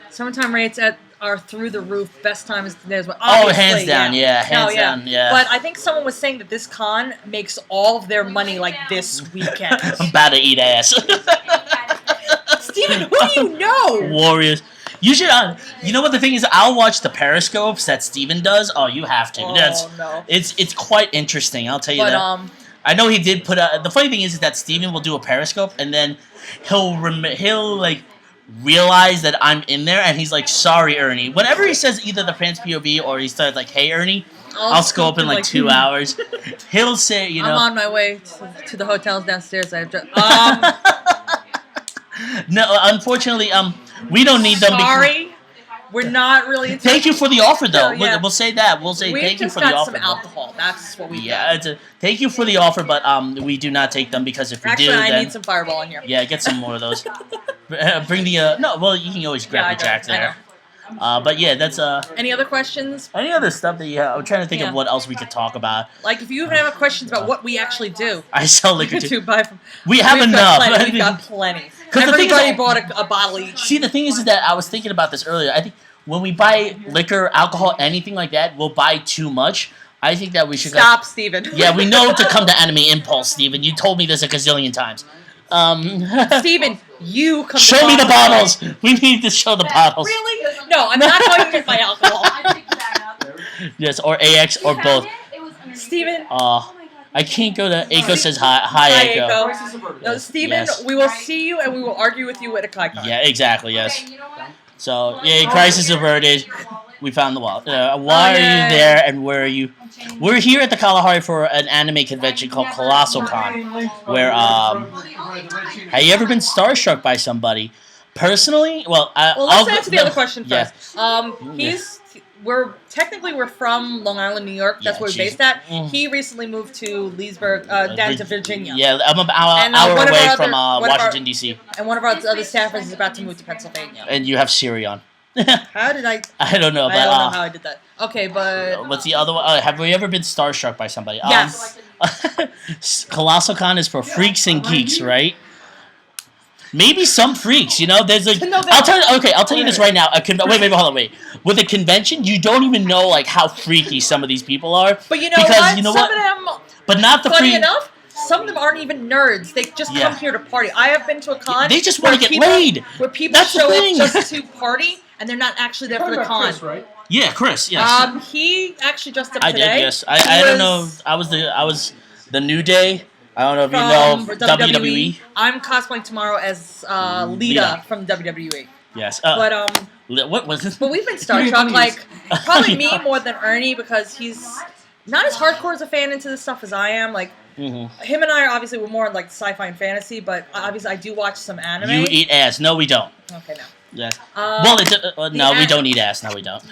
Summertime rates are through the roof. Best time is there's one. Oh, hands down, yeah, hands down, yeah. But I think someone was saying that this con makes all of their money like this weekend. I'm about to eat ass. Steven, who do you know? Warriors. You should. You know what the thing is? I'll watch the periscopes that Steven does. Oh, you have to. Oh, no. It's quite interesting. I'll tell you But that. I know he did put a. The funny thing is that Steven will do a periscope and then he'll like realize that I'm in there and he's like, "Sorry, Ernie." Whenever he says either the fans POV or he starts like, "Hey, Ernie," I'll scope in like 2 hours. He'll say, you know. I'm on my way to the hotels downstairs. I have to. No, unfortunately, we don't need them. Sorry, we're not really. Thank you for the offer, though. Yeah. We'll say that. We'll say We thank you just for the got offer. some alcohol. That's what we Yeah, thank you for the offer, but we do not take them because if we Actually, do, I then need some Fireball in here. yeah, get some more of those. Bring the no. Well, you can always grab Yeah, I the Jack know, I there. But yeah, that's Any other questions? any other stuff that you have. I'm trying to think Yeah. of what else we could talk about. Like, if you even have questions about what we actually do, I sell liquor to too. buy from. We have We've enough. Got plenty. We've got plenty. 'Cause the thing is Everybody that- bought a bottle each. See, the thing is that I was thinking about this earlier. I think when we buy liquor, alcohol, anything like that, we'll buy too much. I think that we should Stop, Steven. Yeah, we know to come to Anime Impulse, Steven. You told me this a gazillion times. Steven, you come. Show to me the Boston. bottles. We need to show the bottles. Really? No, I'm not going to get my alcohol. I picked that up. Yes, or AX or both. It was underneath. Steven. I can't go to Aiko says hi. Hi, Aiko. No, Steven, Yes. we will see you and we will argue with you at a KaiCon. Yeah, exactly. Yes. Okay, you know what? So yeah, crisis averted. We found the wallet. Why are you there, and where are you? We're here at the Kalahari for an anime convention called Colossalcon, where have you ever been starstruck by somebody? Personally, well, let's answer the other question yeah. first. We're from Long Island, New York. That's where we're based at. He recently moved to Leesburg, down to Virginia. Yeah, I'm about an hour away from Washington, D.C. And one of our other staffers is about to move to Pennsylvania. And you have Siri on. How did I? I don't know, but I don't know how I did that. Okay, but what's the other one? Have we ever been starstruck by somebody? Yes. Colossalcon is for freaks and geeks, right? Maybe some freaks, there's like I'll tell you this right now. Wait. With a convention, you don't even know like how freaky some of these people are. But you know what? Some of them, but not the funny freak. enough, some of them aren't even nerds. They just come here to party. I have been to a con. They just want to get laid. Where people show up just to party and they're not actually there for the con. Chris, right? Yeah, Chris. Yes. He actually dressed up I today. did. Yes. I don't know. I was the New Day. I don't know if you know WWE. I'm cosplaying tomorrow as Lita from WWE. Yes. But what was this? But we've been Star Trek, like probably me more than Ernie because he's not as hardcore as a fan into this stuff as I am. Like him and I are obviously we're more like sci-fi and fantasy, but obviously I do watch some anime. You eat ass. No, we don't. Okay, no. Yes. Well, no, we don't eat ass. No, we don't.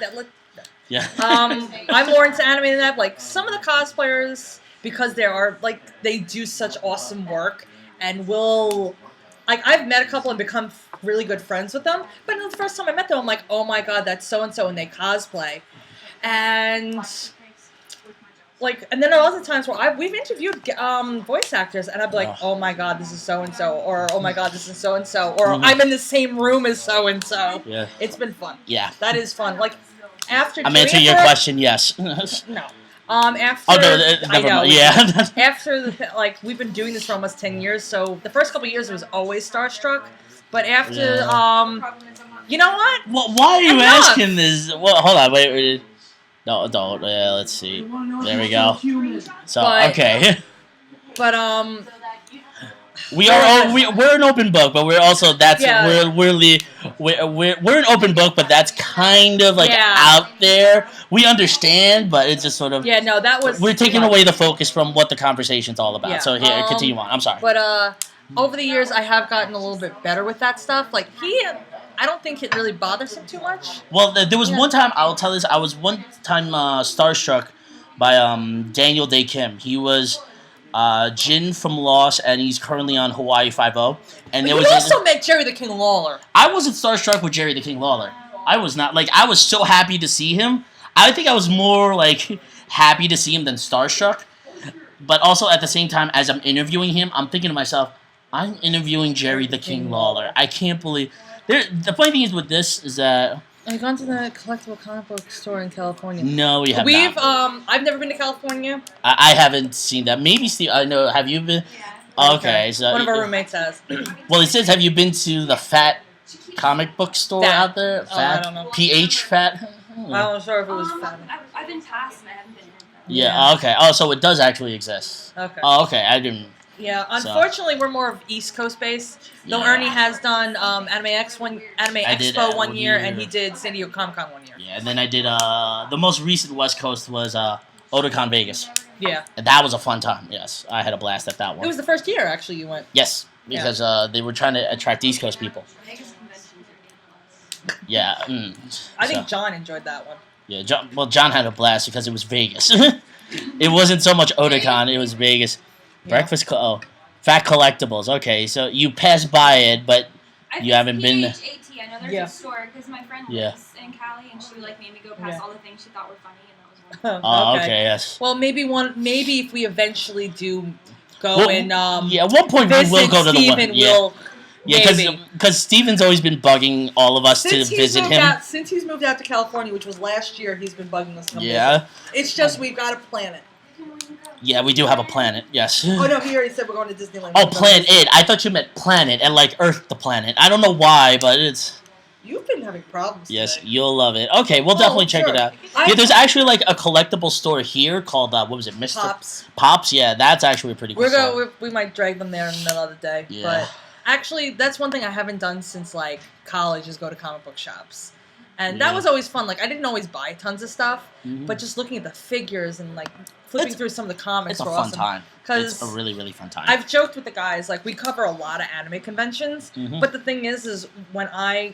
Yeah. I'm more into anime than that. Like some of the cosplayers, because they do such awesome work, and I've met a couple and become really good friends with them. But the first time I met them, I'm like, oh my god, that's so and so, and they cosplay, and and then there are other times where we've interviewed voice actors, and I'd be like, oh my god, this is so and so, or oh my god, this is so and so, or I'm in the same room as so and so. Yeah. It's been fun. Yeah. That is fun. Like after I'm answering your question. Yes. No. After never mind. Yeah. After we've been doing this for almost 10 years, so the first couple of years it was always starstruck, but after you know what? Well, why are you asking this? Well, hold on, wait. No, don't. Yeah, let's see. There we go. So okay. But we're an open book, but we're also we're an open book, but that's kind of out there. We understand, but it's just sort of we're taking away the focus from what the conversation's all about. Yeah. So here, continue on. I'm sorry. But over the years, I have gotten a little bit better with that stuff. Like I don't think it really bothers him too much. Well, there was one time I'll tell this. I was one time starstruck by Daniel Day Kim. He was Jin from Lost, and he's currently on Hawaii 5-0. And you also met Jerry the King Lawler. I wasn't starstruck with Jerry the King Lawler. I was not. I was so happy to see him. I think I was more happy to see him than starstruck. But also at the same time, as I'm interviewing him, I'm thinking to myself, I'm interviewing Jerry the King Lawler. I can't believe. The funny thing is with this is that. Have you gone to the collectible comic book store in California? No, we have not. I've never been to California. I haven't seen that. Maybe Steve. I know. Have you been? Yeah. Okay, so one of our roommates has. Well, it says, have you been to the Fat comic book store out there? Fat? I don't know. PH Fat? I'm not sure if it was Fat. I've been past and I haven't been in. Yeah. Okay. Oh, so it does actually exist. Okay. Oh, okay. I didn't. Yeah, unfortunately, we're more of East Coast based. Though Ernie has done Anime Expo one year, and he did San Diego Comic Con 1 year. Yeah, and then I did the most recent West Coast was Otakon Vegas. Yeah, and that was a fun time. Yes, I had a blast at that one. It was the first year actually you went. Yes, because they were trying to attract East Coast people. Yeah. I think John enjoyed that one. Yeah, John had a blast because it was Vegas. It wasn't so much Otakon; it was Vegas. Breakfast, Fat Collectibles. Okay, so you passed by it, but you haven't been. I know there's a store because my friend lives in Cali, and she made me go past all the things she thought were funny, and that was one. Okay, yes. Well, maybe if we eventually do go and at one point we will go to the one. Yeah, because Steven's always been bugging all of us to visit him. Since he's moved out to California, which was last year, he's been bugging us to come visit. It's just we've got to plan it. Yeah, we do have a planet, yes. Oh, no, he already said we're going to Disneyland. Oh, Planet It. I thought you meant planet and Earth the planet. I don't know why, but it's... You've been having problems Yes, today. You'll love it. Okay, we'll definitely check it out. There's actually a collectible store here called, what was it, Mr. Pops. Pops, yeah, that's actually a pretty cool store. We might drag them there another day. Yeah. But actually, that's one thing I haven't done since, college is go to comic book shops. And that was always fun. Like, I didn't always buy tons of stuff, but just looking at the figures and, like, flipping through some of the comics It's a were fun awesome. time. It's a really, really fun time. I've joked with the guys, like, we cover a lot of anime conventions, but the thing is when I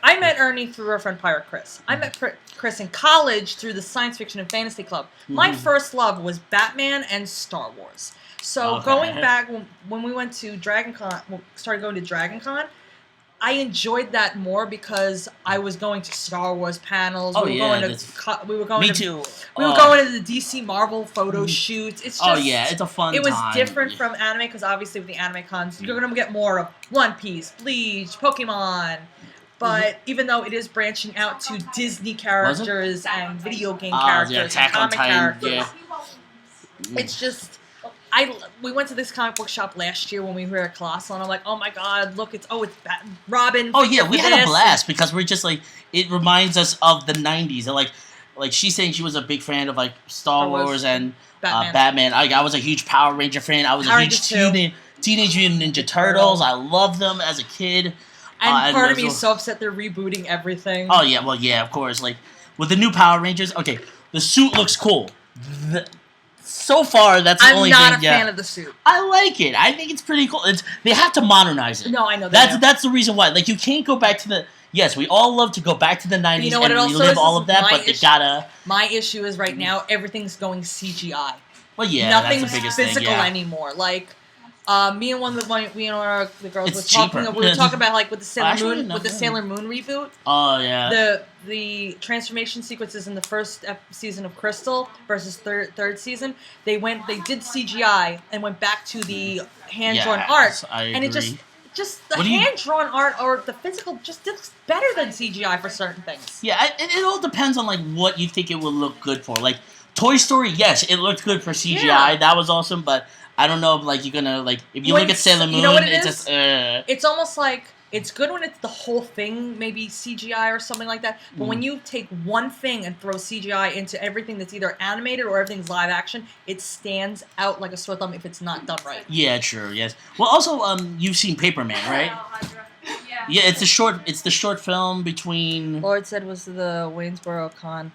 met Ernie through our friend Pirate Chris. I met Chris in college through the Science Fiction and Fantasy Club. My first love was Batman and Star Wars. So going back, when we went to started going to DragonCon, I enjoyed that more because I was going to Star Wars panels. We were going to the DC Marvel photo shoots. It's just, it's a fun time. It was different from anime because obviously with the anime cons, you're going to get more of One Piece, Bleach, Pokemon. But even though it is branching out to Disney characters and video game characters and comic characters, it's just... we went to this comic book shop last year when we were at Colossalcon, and I'm like, oh my god, look, it's Robin. Oh yeah, we had a blast because we're just like, it reminds us of the 90s. And like she's saying she was a big fan of like Star Wars and Batman. I was a huge Power Ranger fan. I was a huge Teenage Mutant Ninja Turtles. I loved them as a kid. And part of me is so upset they're rebooting everything. Oh yeah, well yeah, of course. Like with the new Power Rangers, okay, the suit looks cool. So far, that's the only thing. I'm not a fan of the suit. I like it. I think it's pretty cool. They have to modernize it. No, I know that's the reason why. Like you can't go back to the. Yes, we all love to go back to the 90s and relive all of that, but they gotta. My issue is right now everything's going CGI. Well, yeah, nothing's that's the biggest physical thing, anymore. Like. Me and the girls were talking. We were talking about like with the Sailor Moon reboot. Oh yeah. The transformation sequences in the first season of Crystal versus third season. They did CGI and went back to the hand drawn art, and it just the hand drawn art or the physical just looks better than CGI for certain things. Yeah, it all depends on like what you think it will look good for. Like Toy Story, yes, it looked good for CGI. Yeah. That was awesome, but. I don't know if like you're gonna like if you look at Sailor Moon, it's just it's almost like it's good when it's the whole thing, maybe CGI or something like that. But when you take one thing and throw CGI into everything that's either animated or everything's live action, it stands out like a sore thumb if it's not done right. Yeah, true. Yes. Well, also, you've seen Paperman, right? Yeah, it's the short film between. Lord said was the Waynesboro Con.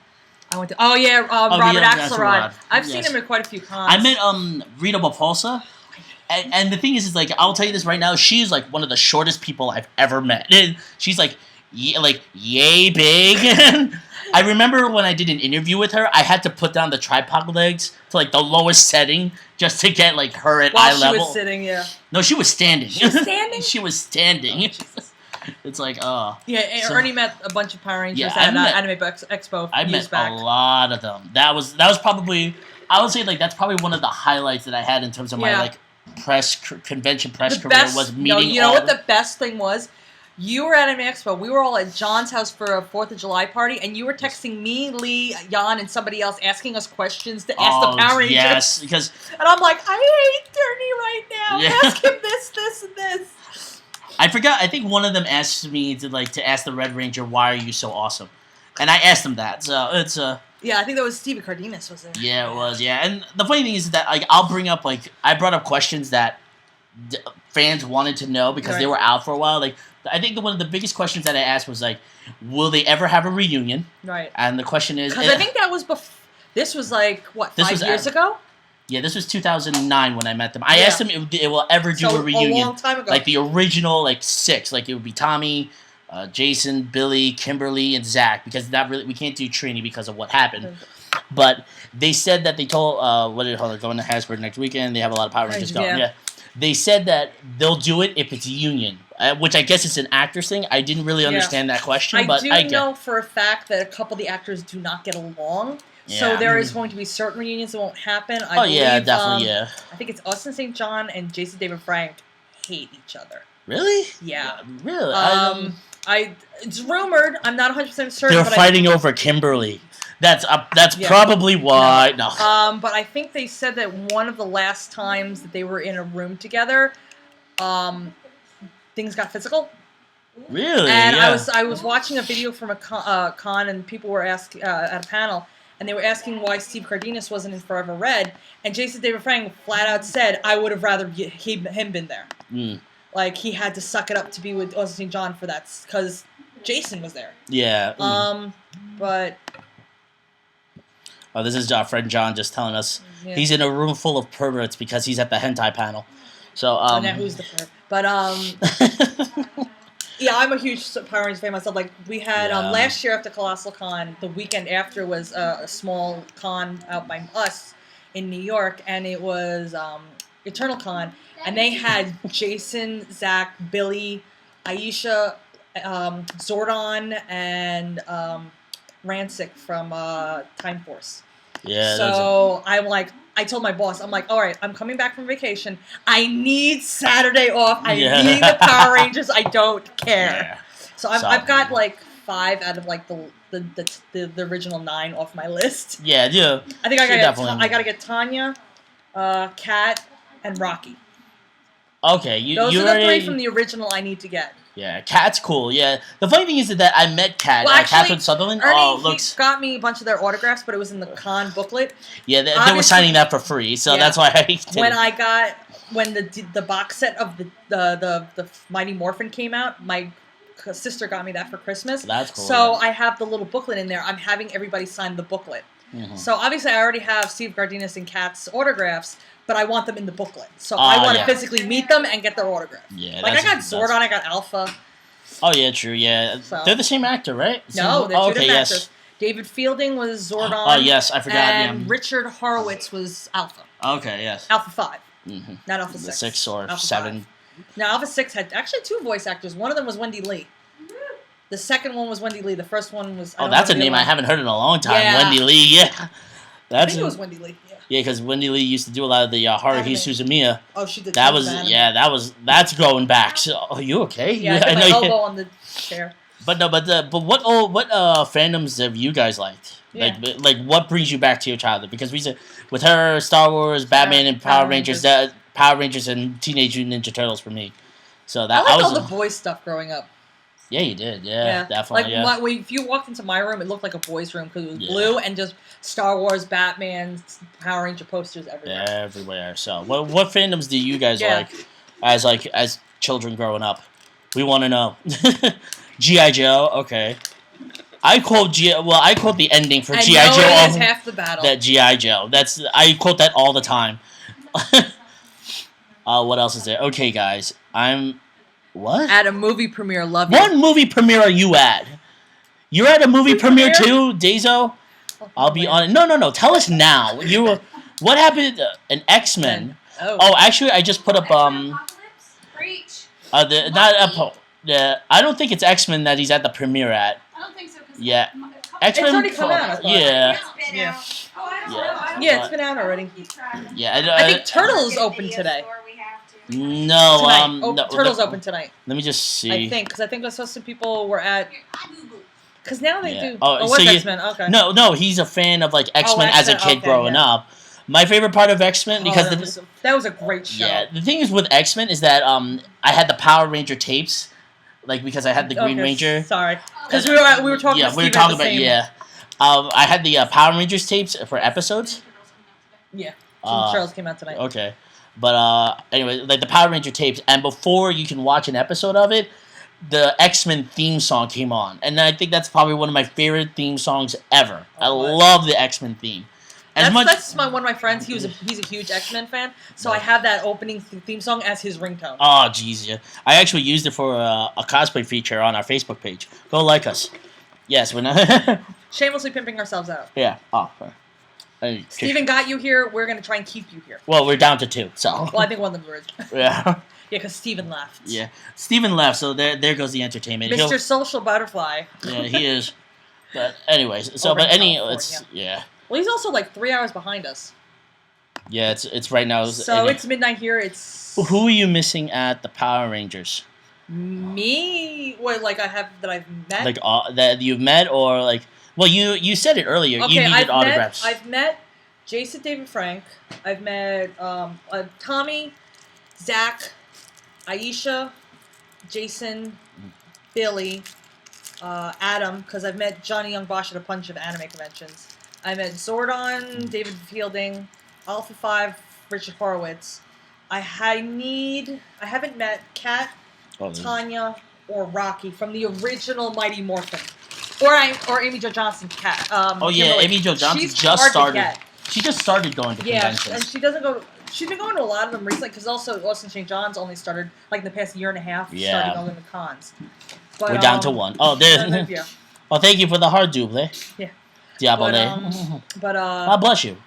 I went to Robert Axelrod. I've seen him at quite a few cons. I met Rita Mapolsa, and the thing is like I'll tell you this right now, she's like one of the shortest people I've ever met. And she's like yay big. I remember when I did an interview with her, I had to put down the tripod legs to like the lowest setting just to get like her at eye level. She was sitting, yeah. No, she was standing. She was standing. She was standing. It's like, yeah, Ernie met a bunch of Power Rangers at Anime Expo. I met a lot of them. That was probably, I would say, like, that's probably one of the highlights that I had in terms of my, like, convention press career was meeting you know what the best thing was? You were at Anime Expo. We were all at John's house for a 4th of July party, and you were texting me, Lee, Jan, and somebody else asking us questions to ask the Power Rangers. Yes, because... And I'm like, I hate Ernie right now. Yeah. Ask him this, and this. I forgot. I think one of them asked me to ask the Red Ranger, "Why are you so awesome?" And I asked him that. So it's yeah, I think that was Stevie Cardenas, was it? Yeah, it was. Yeah, and the funny thing is that like I'll bring up I brought up questions that fans wanted to know because they were out for a while. Like I think one of the biggest questions that I asked was like, "Will they ever have a reunion?" Right. And the question is, because I think that was This was like what 5 years ago. Yeah, this was 2009 when I met them. I asked them if it will ever do a reunion. A long time ago. Like the original, like 6. Like it would be Tommy, Jason, Billy, Kimberly, and Zach. Because we can't do Trini because of what happened. But they said that they told, going to Hasbro next weekend. They have a lot of Power Rangers going. Yeah. They said that they'll do it if it's a union. Which I guess it's an actor's thing. I didn't really understand that question. I do know for a fact that a couple of the actors do not get along. Yeah. So there is going to be certain reunions that won't happen. I believe, definitely, I think it's Austin St. John and Jason David Frank hate each other. Really? Yeah. Really? It's rumored. I'm not 100% certain. They're fighting over Kimberly. That's probably why. No. But I think they said that one of the last times that they were in a room together, things got physical. Really? And I was watching a video from a con, and people were asking at a panel. And they were asking why Steve Cardenas wasn't in Forever Red, and Jason David Frank flat out said, "I would have rather him been there." Like he had to suck it up to be with Austin St. John for that, because Jason was there. Yeah. But oh, this is our friend John just telling us he's in a room full of perverts because he's at the hentai panel. So now who's the pervert? But yeah, I'm a huge Power Rangers fan myself. Like we had last year after Colossalcon, the weekend after was a small con out by us in New York, and it was Eternal Con, and they had Jason, Zach, Billy, Aisha, Zordon, and Rancic from Time Force. Yeah. So I'm like, I told my boss, I'm like, all right, I'm coming back from vacation. I need Saturday off. I need the Power Rangers. I don't care. Yeah. So I've got like 5 out of like the original 9 off my list. Yeah, yeah. I think I gotta get Tanya, Kat, and Rocky. Okay, those are the 3 from the original I need to get. Yeah, Kat's cool. Yeah, the funny thing is that I met Kat. Well, actually, Catherine Sutherland. Ernie, he got me a bunch of their autographs, but it was in the con booklet. Yeah, they were signing that for free, so that's why I did When the box set of the Mighty Morphin came out, my sister got me that for Christmas. That's cool. So I have the little booklet in there. I'm having everybody sign the booklet. Mm-hmm. So obviously I already have Steve Gardinas and Kat's autographs, but I want them in the booklet. So I want to physically meet them and get their autograph. Yeah, like I got Zordon, I got Alpha. Oh yeah, true. Yeah, they're the same actor, right? No, they're two different actors. David Fielding was Zordon. Oh yes, I forgot. And Richard Horowitz was Alpha. Okay, yes. Alpha 5, not Alpha 6. 6 or Alpha 7. 5. Now Alpha 6 had actually 2 voice actors. One of them was Wendy Lee. The second one was Wendy Lee. The first one was. That's a name I haven't heard in a long time. Yeah. Wendy Lee, yeah. I think it was Wendy Lee. Yeah, because Wendy Lee used to do a lot of the Haruhi Suzumiya. Oh, she did. That's going back. So, are you okay? Yeah, I know my elbow on the chair. But what fandoms have you guys liked? Yeah. Like what brings you back to your childhood? Because we said with her, Star Wars, Batman, and Power Rangers, Power Rangers and Teenage Mutant Ninja Turtles for me. So that I liked all the boys stuff growing up. Yeah, you did. Yeah, definitely. Like if you walked into my room, it looked like a boys' room because it was blue and just Star Wars, Batman, Power Ranger posters everywhere. Everywhere. So, what fandoms do you guys like as children growing up? We want to know. G.I. Joe. Okay. I quote the ending for G.I. Joe. Is half the battle. That G.I. Joe. I quote that all the time. What else is there? Okay, guys. What? At a movie premiere, love you. What movie premiere are you at? You're at a movie premiere too, Dazo? I'll be on. No. Tell us now. What happened? An X-Men. Oh, actually, I just put up Preach. I don't think it's X-Men that he's at the premiere at. I don't think so. Yeah. X-Men. It's already come out. Yeah. Yeah. Oh, I don't know. Yeah, it's been out already. Yeah. I think Turtles opened today. No, Turtles open tonight. Let me just see. I think there's some people were at. Because now they do. X-Men? Okay. No, he's a fan of like X-Men as a kid growing up. My favorite part of X-Men because that was a great show. Yeah, the thing is with X-Men is that I had the Power Ranger tapes, like because I had the Green Ranger. Sorry, because we were talking. Yeah, we were talking about I had the Power Rangers tapes for episodes. Yeah, Charles came out tonight. Okay. But anyway, like the Power Ranger tapes, and before you can watch an episode of it, the X-Men theme song came on, and I think that's probably one of my favorite theme songs ever. I love the X-Men theme. That's one of my friends. He's a huge X-Men fan, so I have that opening theme song as his ringtone. Oh, jeez, yeah. I actually used it for a cosplay feature on our Facebook page. Go like us. Yes, we're not shamelessly pimping ourselves out. Yeah. Oh. Steven got you here. We're going to try and keep you here. Well, we're down to 2, so. Well, I think one of them is. Yeah. Yeah, because Steven left. Yeah. Steven left, so there goes the entertainment. Mr. Social Butterfly. Yeah, he is. But anyways, yeah. Well, he's also like 3 hours behind us. Yeah, it's right now. So it's midnight here. Who are you missing at the Power Rangers? Me? What, like I've met? Like that you've met or like... Well, you said it earlier. Okay, you needed autographs. I've met Jason David Frank. I've met Tommy, Zach, Aisha, Jason, Billy, Adam, because I've met Johnny Young Bosch at a bunch of anime conventions. I met Zordon, David Fielding, Alpha 5, Richard Horowitz. I haven't met Kat, Tanya, or Rocky from the original Mighty Morphin, or Amy Jo Johnson cat. Amy Jo Johnson She's just hard to started. get. She just started going to conventions. And she doesn't go. She's been going to a lot of them recently because also Austin St. John's only started like in the past year and a half. Yeah. Started going to cons. But, We're down to one. Oh, there. Yeah. Oh, thank you for the hard double. Yeah. Diablo. God bless you.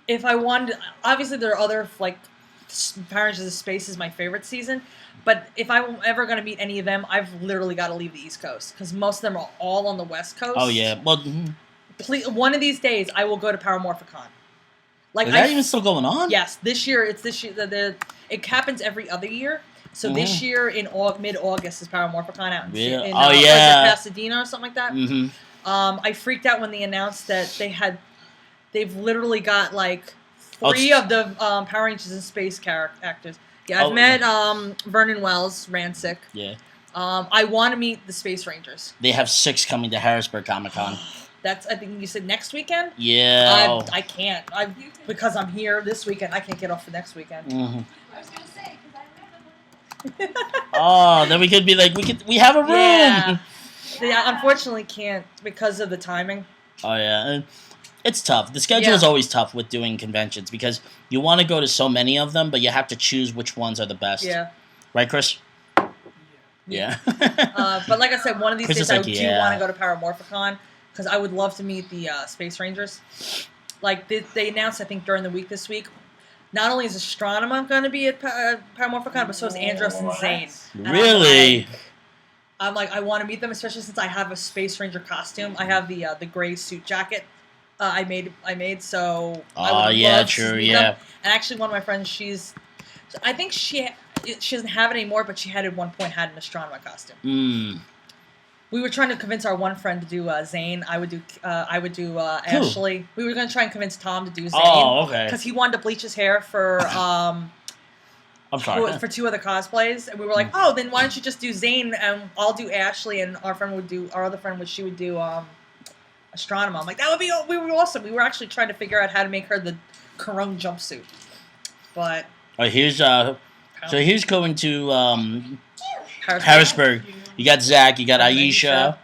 If I wanted, obviously there are other like Power Rangers of Space is my favorite season, but if I'm ever going to meet any of them, I've literally got to leave the East Coast because most of them are all on the West Coast. Oh yeah, well, one of these days I will go to Paramorphicon. Like, is that even still going on? Yes, this year it's this year. It happens every other year. So this year in mid-August is Paramorphicon out in Pasadena or something like that. Mm-hmm. I freaked out when they announced that they've literally got like 3 of the Power Rangers in Space actors. Yeah, I've met Vernon Wells, Rancic. Yeah. I want to meet the Space Rangers. They have 6 coming to Harrisburg Comic Con. That's, I think you said next weekend? Yeah. I can't. Because I'm here this weekend, I can't get off for next weekend. Mm-hmm. I was gonna say because Then we could be like, we have a room. Yeah. I unfortunately can't because of the timing. Oh yeah, and it's tough. The schedule is always tough with doing conventions because you want to go to so many of them, but you have to choose which ones are the best. Yeah. Right, Chris? Yeah. But like I said, one of these Chris days is like, I do want to go to Paramorphicon because I would love to meet the Space Rangers. Like they announced, I think during the week this week. Not only is Astronema going to be at Paramorphicon, but so is Andros and Zane. And Really? I'm like, I want to meet them, especially since I have a Space Ranger costume. I have the gray suit jacket I made. So I would love to meet them. And actually, one of my friends, I think she doesn't have it anymore, but she had at one point had an Astronema costume. We were trying to convince our one friend to do Zane. I would do Ashley. We were going to try and convince Tom to do Zane. Oh, okay. Because he wanted to bleach his hair for I'm sorry. for 2 other cosplays, and we were like, oh, then why don't you just do Zane and I'll do Ashley, and our other friend would do Astronema. I'm like, that would be awesome. We were actually trying to figure out how to make her the Corone jumpsuit, but here's going to Harrisburg. You got Zach, you got Aisha,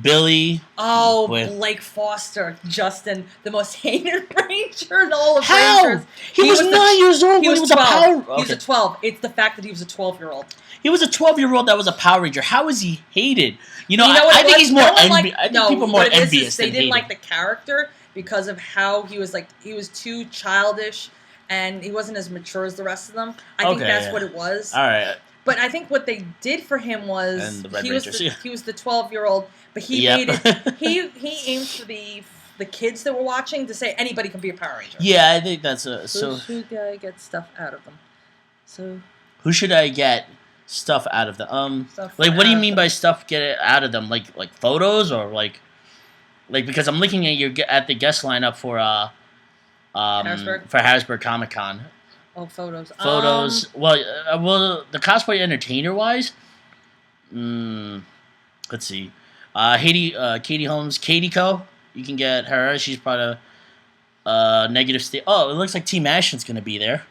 Billy. Oh, Blake Foster, Justin, the most hated Ranger in all of Rangers. He was 9 years old when he was 12. A Power Ranger. He was a 12. It's the fact that he was a 12-year-old. He was a 12-year-old that was a Power Ranger. How is he hated? I think he's more envious. I think people are more envious than they didn't like the character because of how he was too childish and he wasn't as mature as the rest of them. I think that's what it was. All right. But I think what they did for him was he was the 12-year-old, but he made it. He aimed for the kids that were watching to say anybody can be a Power Ranger. Yeah, I think that's so. Who should I get stuff out of them? So who should I get stuff out of them? Like what do you mean by stuff get it out of them? Like photos or like because I'm looking at the guest lineup for Harrisburg Comic Con. Oh, photos. Well, the cosplay entertainer wise, let's see. Katie Holmes, Katie Co. You can get her. She's part of Negative State. Oh, it looks like Team Ashton's gonna be there.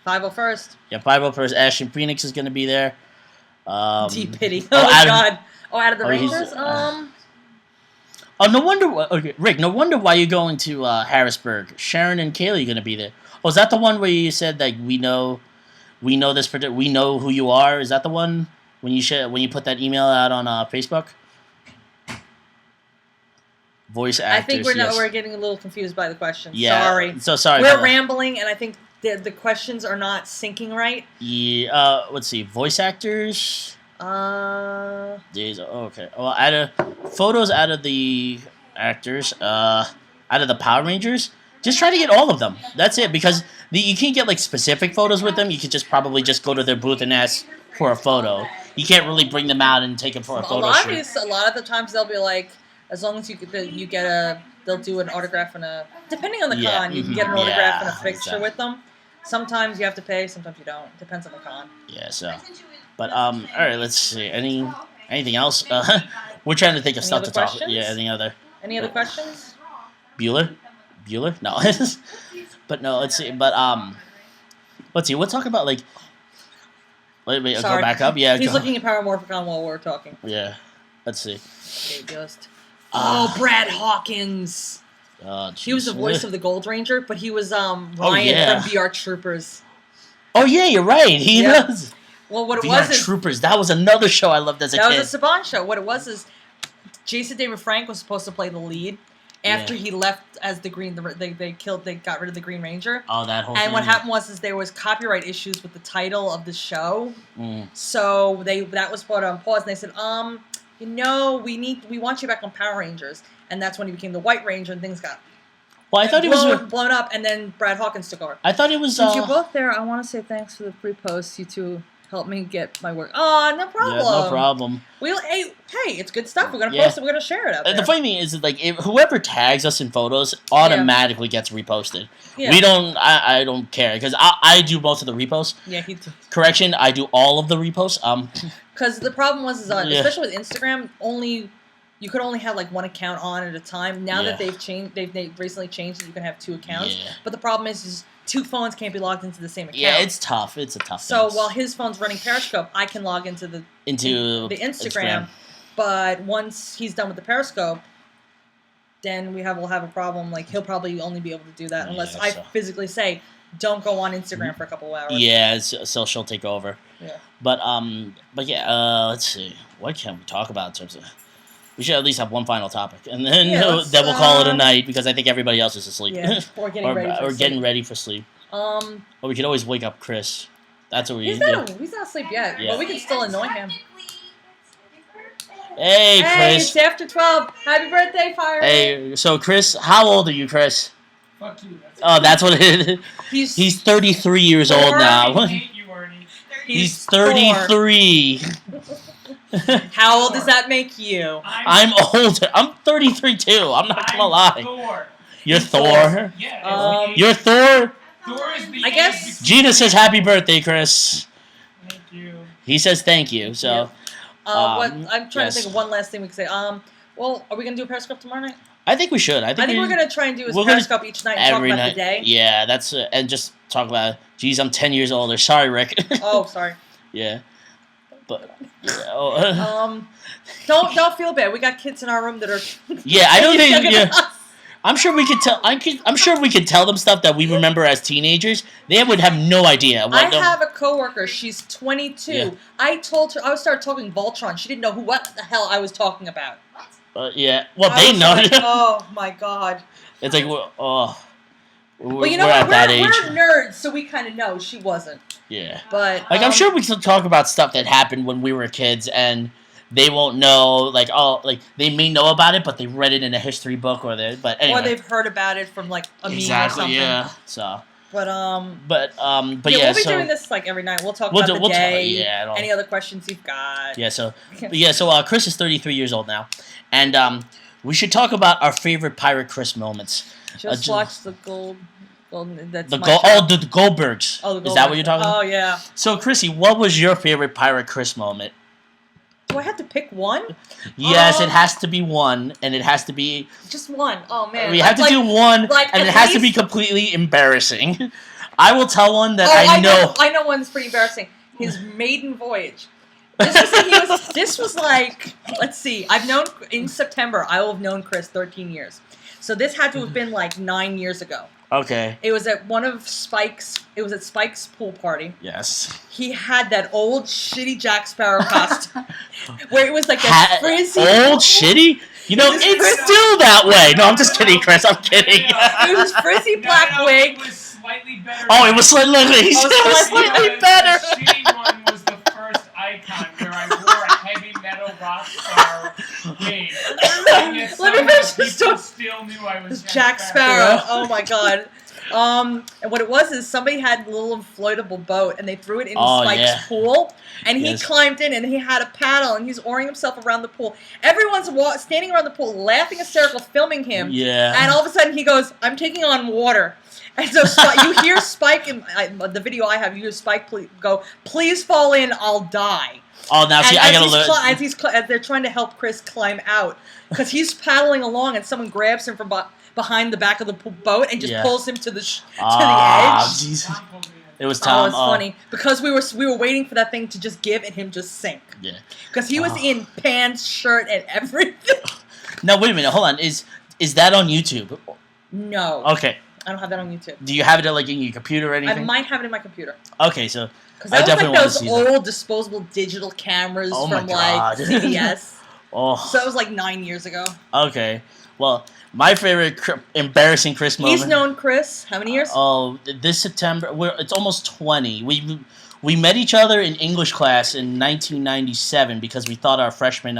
501st. Yeah, 501st. Ashton Phoenix is gonna be there. Deep pity. Oh my God. Out of the Rangers. Oh, no wonder. Okay, Rick. No wonder why you're going to Harrisburg. Sharon and Kaylee are gonna be there. Oh, is that the one where you said that we know this we know who you are? Is that the one when you put that email out on Facebook? Voice actors. I think we're getting a little confused by the questions. Yeah, sorry. So sorry. We're rambling, and I think the questions are not syncing right. Yeah. Let's see. Voice actors. Okay. Well, photos out of the actors. Out of the Power Rangers. Just try to get all of them. That's it. Because you can't get specific photos with them. You could probably go to their booth and ask for a photo. You can't really bring them out and take them for a photo shoot. A lot of the times they'll be like, as long as they'll do an autograph and depending on the con, you can get an autograph and a picture with them. Sometimes you have to pay, sometimes you don't. Depends on the con. Yeah. So, but all right. Let's see. Anything else? We're trying to think of stuff to talk. Yeah. Any other questions? Bueller? No. But no, let's see. But let's see. We'll talk about Wait, go Sorry. back up. Yeah, He's go. looking at Paramorphicon while we're talking. Yeah, let's see. Okay, just. Oh, Brad Hawkins. Oh, He was the voice of the Gold Ranger, but he was Ryan yeah. from VR Troopers. Oh yeah, you're right. He was. Well, what it VR was is Troopers. That was another show I loved as a kid. that was a Saban show. What it was is Jason David Frank was supposed to play the lead. After he left as the Green, they got rid of the Green Ranger. Oh, that whole. And thing. what happened was there was copyright issues with the title of the show, so that was put on pause. And they said, we want you back on Power Rangers, and that's when he became the White Ranger, and things got Well, I thought blown up, and then Brad Hawkins took over. I thought it was. Since you're both there, I want to say thanks for the free posts. You two helped me get my work. Oh, no problem. Yeah, no problem. Hey, it's good stuff. We're gonna post it. We're gonna share it out there. The funny thing is that, like, whoever tags us in photos automatically gets reposted. Yeah. We don't. I don't care because I do most of the reposts. Yeah, Correction, I do all of the reposts. Because the problem was, especially with Instagram, you could only have like one account on at a time. Now that they've changed, they've recently changed that you can have two accounts. Yeah. But the problem is two phones can't be logged into the same account. Yeah, it's tough. It's a tough. So while his phone's running Periscope, I can log into the Instagram. But once he's done with the Periscope, then we'll have a problem. Like he'll probably only be able to do that unless I physically say, "Don't go on Instagram for a couple of hours." Yeah, so she'll take over. Yeah. But yeah. Let's see. What can we talk about in terms of? We should at least have one final topic, and then we'll call it a night because I think everybody else is asleep. Yeah, or getting ready for sleep. Or we could always wake up Chris. That's what we He's not asleep yet, but we can still annoy him. Hey, Chris. Hey, it's after 12. Happy birthday, Fire. Hey, so Chris, how old are you, Chris? Fuck you. That's what it is. He's 33 years old now. I hate you, Ernie. He's 33. How old does that make you? I'm older. I'm 33 too. I'm not gonna lie. Thor. You're Thor. Yeah. You're Thor. Thor is the. I guess. Gina says happy birthday, Chris. Thank you. He says thank you. So. I'm trying to think of one last thing we could say. Well, are we gonna do a Periscope tomorrow night? I think we should. I think we're gonna try and do a Periscope each night and talk about the day. Yeah, that's and just talk about. Geez, I'm 10 years older. Sorry, Rick. Oh, sorry. Yeah. But don't feel bad. We got kids in our room that are. Yeah, I don't think. Yeah, I'm sure we could tell. I'm sure we could tell them stuff that we remember as teenagers. They would have no idea. I have a coworker. She's 22. Yeah. I told her I started talking Voltron. She didn't know what the hell I was talking about. Yeah. Well, they know. Like, oh my god. It's like we're you know what? We're nerds, so we kind of know. She wasn't. Yeah. But I'm sure we can talk about stuff that happened when we were kids, and they won't know. Like they may know about it, but they read it in a history book, or anyway. Or they've heard about it from like a meme or something. Yeah. So. But yeah. We'll be doing this like every night. We'll talk about the day. Any other questions you've got? Yeah. So Chris is 33 years old now, and we should talk about our favorite Pirate Chris moments. Just watch the Gold. That's the Goldbergs. Oh, the Goldbergs. Is that what you're talking about? Oh yeah. So Chrissy, what was your favorite Pirate Chris moment? Do I have to pick one? Yes, it has to be one, and it has to be just one. Oh man, we have to do one, and it has to be completely embarrassing. I will tell one that I know. I know one that's pretty embarrassing. His maiden voyage. This was like, let's see. In September, I will have known Chris 13 years. So this had to have been like 9 years ago. Okay. It was at Spike's pool party. Yes. He had that old shitty Jack Sparrow costume, where it was like that frizzy. Old shitty? You know, it's still that way. No, I'm just kidding, Chris. I'm kidding. It was frizzy black wig. It was slightly better. Oh, it was slightly better. The shitty one was the first icon where I wore a heavy metal rock star wig. Let me finish the story. Still knew I was Jack Sparrow. Oh my god. And what it was is somebody had a little inflatable boat and they threw it into Spike's pool, and he climbed in and he had a paddle and he's oaring himself around the pool. Everyone's standing around the pool, laughing hysterical, filming him. Yeah. And all of a sudden he goes, "I'm taking on water." And so you hear Spike in the video I have. You hear Spike go, "Please fall in, I'll die." Oh, now see, I gotta look. As they're trying to help Chris climb out, because he's paddling along and someone grabs him from behind the back of the boat and just pulls him to the edge. Jesus. It was Oh, Tom. it's funny because we were waiting for that thing to just give and him just sink. Yeah. Because he was in pants, shirt, and everything. No, wait a minute. Hold on. Is that on YouTube? No. Okay. I don't have that on YouTube. Do you have it like in your computer or anything? I might have it in my computer. Okay, so Because I that was definitely like want to those see that. old disposable digital cameras Oh my from God. like CBS. Oh. So that was like 9 years ago. Okay. Well, my favorite embarrassing Chris moment. He's known Chris how many years? Oh, this September. It's almost 20. We met each other in English class in 1997 because we thought our freshman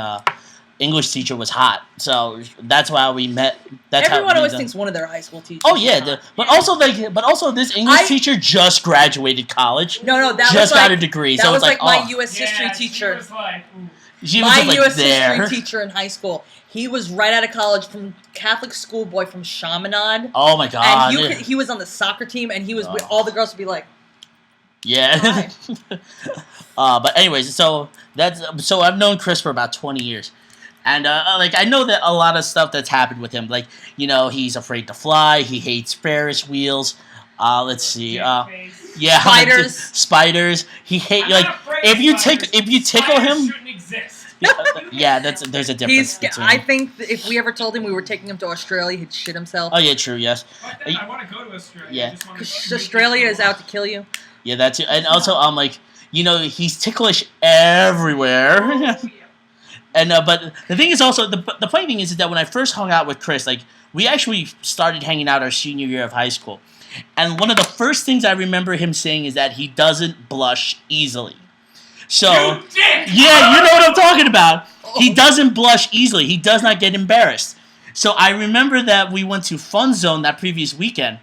English teacher was hot. So that's why we met. That's Everyone how always thinks one of their high school teachers. Oh yeah, is hot. but also this English teacher just graduated college. No, that just was got like, a degree. That So was it's like my oh. U.S. history teacher. She was like, ooh. She was My just, like, U.S. there. history teacher in high school. He was right out of college from Catholic schoolboy from Chaminade. Oh my God. And he was on the soccer team, and he was Oh. all the girls would be like, yeah. But anyways, so I've known Chris for about 20 years. And like I know that a lot of stuff that's happened with him, like he's afraid to fly, he hates Ferris wheels. Let's see, yeah, spiders. He hates if you tickle him. Shouldn't exist. Yeah, there's a difference. I think that if we ever told him we were taking him to Australia, he'd shit himself. Oh yeah, true. Yes. I want to go to Australia. Yeah. Because Australia is out to kill you. Yeah, that's it. And also, I'm like, he's ticklish everywhere. Oh, yeah. And but the thing is also the funny thing is that when I first hung out with Chris, like we actually started hanging out our senior year of high school, and one of the first things I remember him saying is that he doesn't blush easily. So yeah, you know what I'm talking about. He doesn't blush easily. He does not get embarrassed. So I remember that we went to Fun Zone that previous weekend,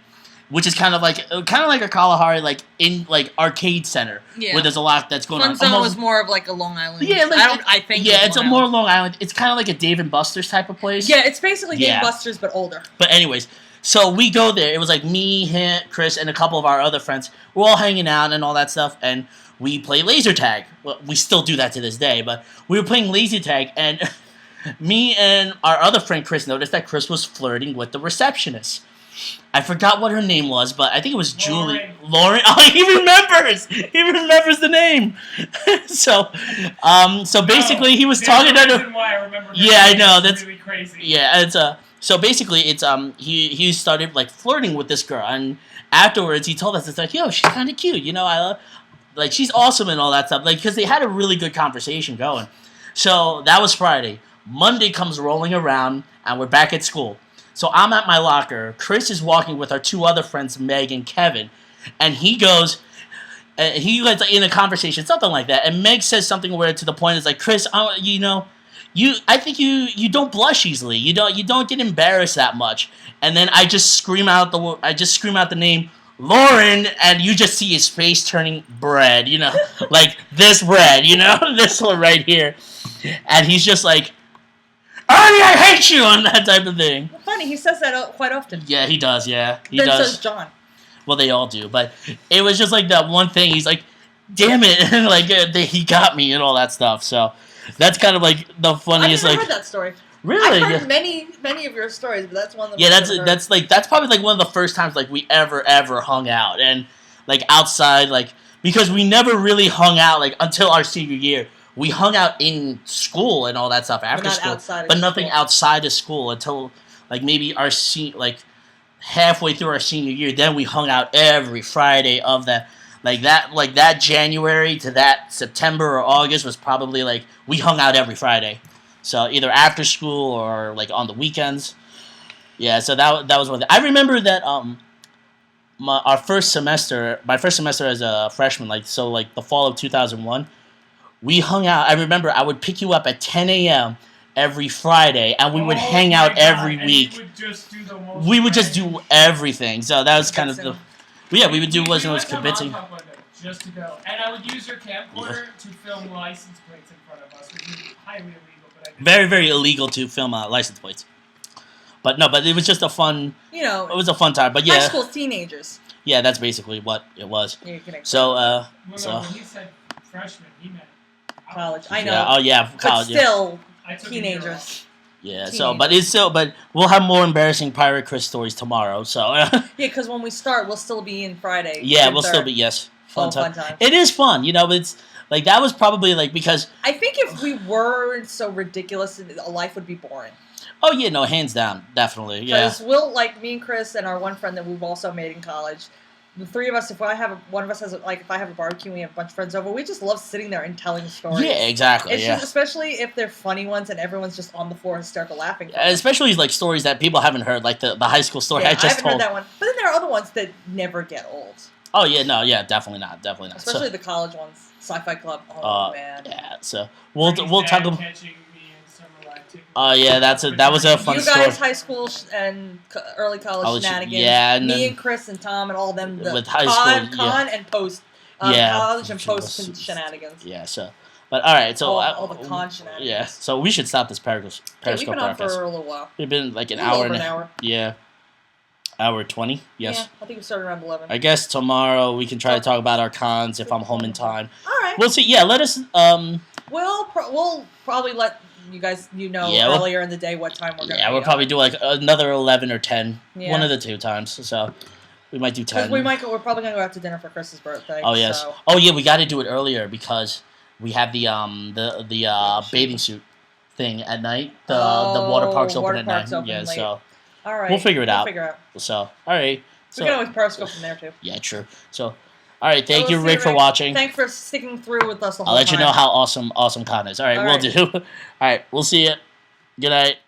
which is kind of like a Kalahari in arcade center where there's a lot that's going on. Fun Zone was more of like a Long Island. Yeah, I think. Yeah, it's a more Long Island. It's kind of like a Dave and Buster's type of place. Yeah, it's basically Dave and Buster's but older. But anyways, so we go there. It was like me, him, Chris, and a couple of our other friends. We're all hanging out and all that stuff, and we play laser tag. Well, we still do that to this day, but we were playing laser tag, and me and our other friend Chris noticed that Chris was flirting with the receptionist. I forgot what her name was, but I think it was Julie. Lauren. Oh, he remembers. He remembers the name. So basically, he was talking to her. Why I remember yeah, I know that's really crazy. Yeah, it's So basically, it's he started like flirting with this girl, and afterwards he told us it's like, yo, she's kind of cute, I love, like she's awesome and all that stuff, like because they had a really good conversation going. So that was Friday. Monday comes rolling around, and we're back at school. So I'm at my locker. Chris is walking with our two other friends, Meg and Kevin, and he goes in a conversation, something like that. And Meg says something where to the point is like, Chris, I think you don't blush easily. You don't get embarrassed that much. And then I just scream out the name Lauren, and you just see his face turning red. Like this red. This one right here, and he's just like, Ernie, I hate you, and that type of thing. Well, funny, he says that quite often. Yeah, he does, yeah. He then does. says John. Well, they all do, but it was just like that one thing. He's like, damn it, and like he got me and all that stuff. So that's kind of like the funniest. I've never heard that story. Really? I've heard many of your stories, but that's one of them. Yeah, that's probably like one of the first times like we ever hung out, and like outside, like because we never really hung out like until our senior year. We hung out in school and all that stuff after school, but nothing outside of school until like maybe halfway through our senior year. Then we hung out every Friday of that. Like that January to that September or August was probably like we hung out every Friday. So either after school or like on the weekends. Yeah, so that was one thing. I remember that my first semester as a freshman, like the fall of 2001. We hung out. I remember I would pick you up at 10 a.m. every Friday, and we would hang out every week. We would just do everything. So that was kind of the... Yeah, we would do was convincing. Just to go. And I would use your camcorder to film license plates in front of us, which was highly illegal. But I did. Very, very illegal to film license plates. But no, but it was just a fun... it was a fun time. But yeah... High school teenagers. Yeah, that's basically what it was. Yeah, so, when he said freshman, he meant... College. I know. Yeah, college. But still, teenagers. Yeah. So, but we'll have more embarrassing Pirate Chris stories tomorrow. So. Yeah, because when we start, we'll still be in Friday. Yeah, June we'll 3rd. still be yes. Fun time. Fun time. It is fun, It's like that was probably like because I think if we weren't so ridiculous, life would be boring. oh yeah, no, hands down, definitely, yeah. Because we'll like me and Chris and our one friend that we've also made in college. The three of us, if I have a barbecue, and we have a bunch of friends over. We just love sitting there and telling stories. Yeah, exactly. It's just, especially if they're funny ones and everyone's just on the floor hysterical laughing. Especially like stories that people haven't heard, like the high school story I just haven't told. heard that one, but then there are other ones that never get old. Oh yeah, no, yeah, definitely not. Especially the college ones, Sci-Fi Club. Oh man. Yeah, so we'll talk about. Catching me in summer activity. Oh yeah, that was a fun story. You guys, high school and early college shenanigans. Yeah, and me and Chris and Tom and all them. With high school, con and post. College and post shenanigans. Yeah, so. But all right, so all the con shenanigans. Yeah, so we should stop this Periscope We've been on broadcast. for a little while. We've been like an hour. hour. Yeah. Hour 20, yes. Yeah, I think we started around 11. I guess tomorrow we can try to talk about our cons if I'm home in time. All right. We'll see. Yeah, let us. We'll probably let you guys earlier in the day what time we're gonna. Yeah, we'll probably do like another 11 or 10. Yeah. One of the two times. So we might do 10. We're probably gonna go out to dinner for Chris's birthday. Oh yes. So. Oh yeah, we got to do it earlier because we have the bathing suit thing at night. The water parks open at night. Open yeah, late. so. All right. We'll figure it out. Figure out. So, all right. So, we can always Periscope from there, too. Yeah, true. So, all right. Thank you, Rick, for watching. Thanks for sticking through with us the whole time. I'll let you know how awesome con is. All right, we'll do. All right, we'll see you. Good night.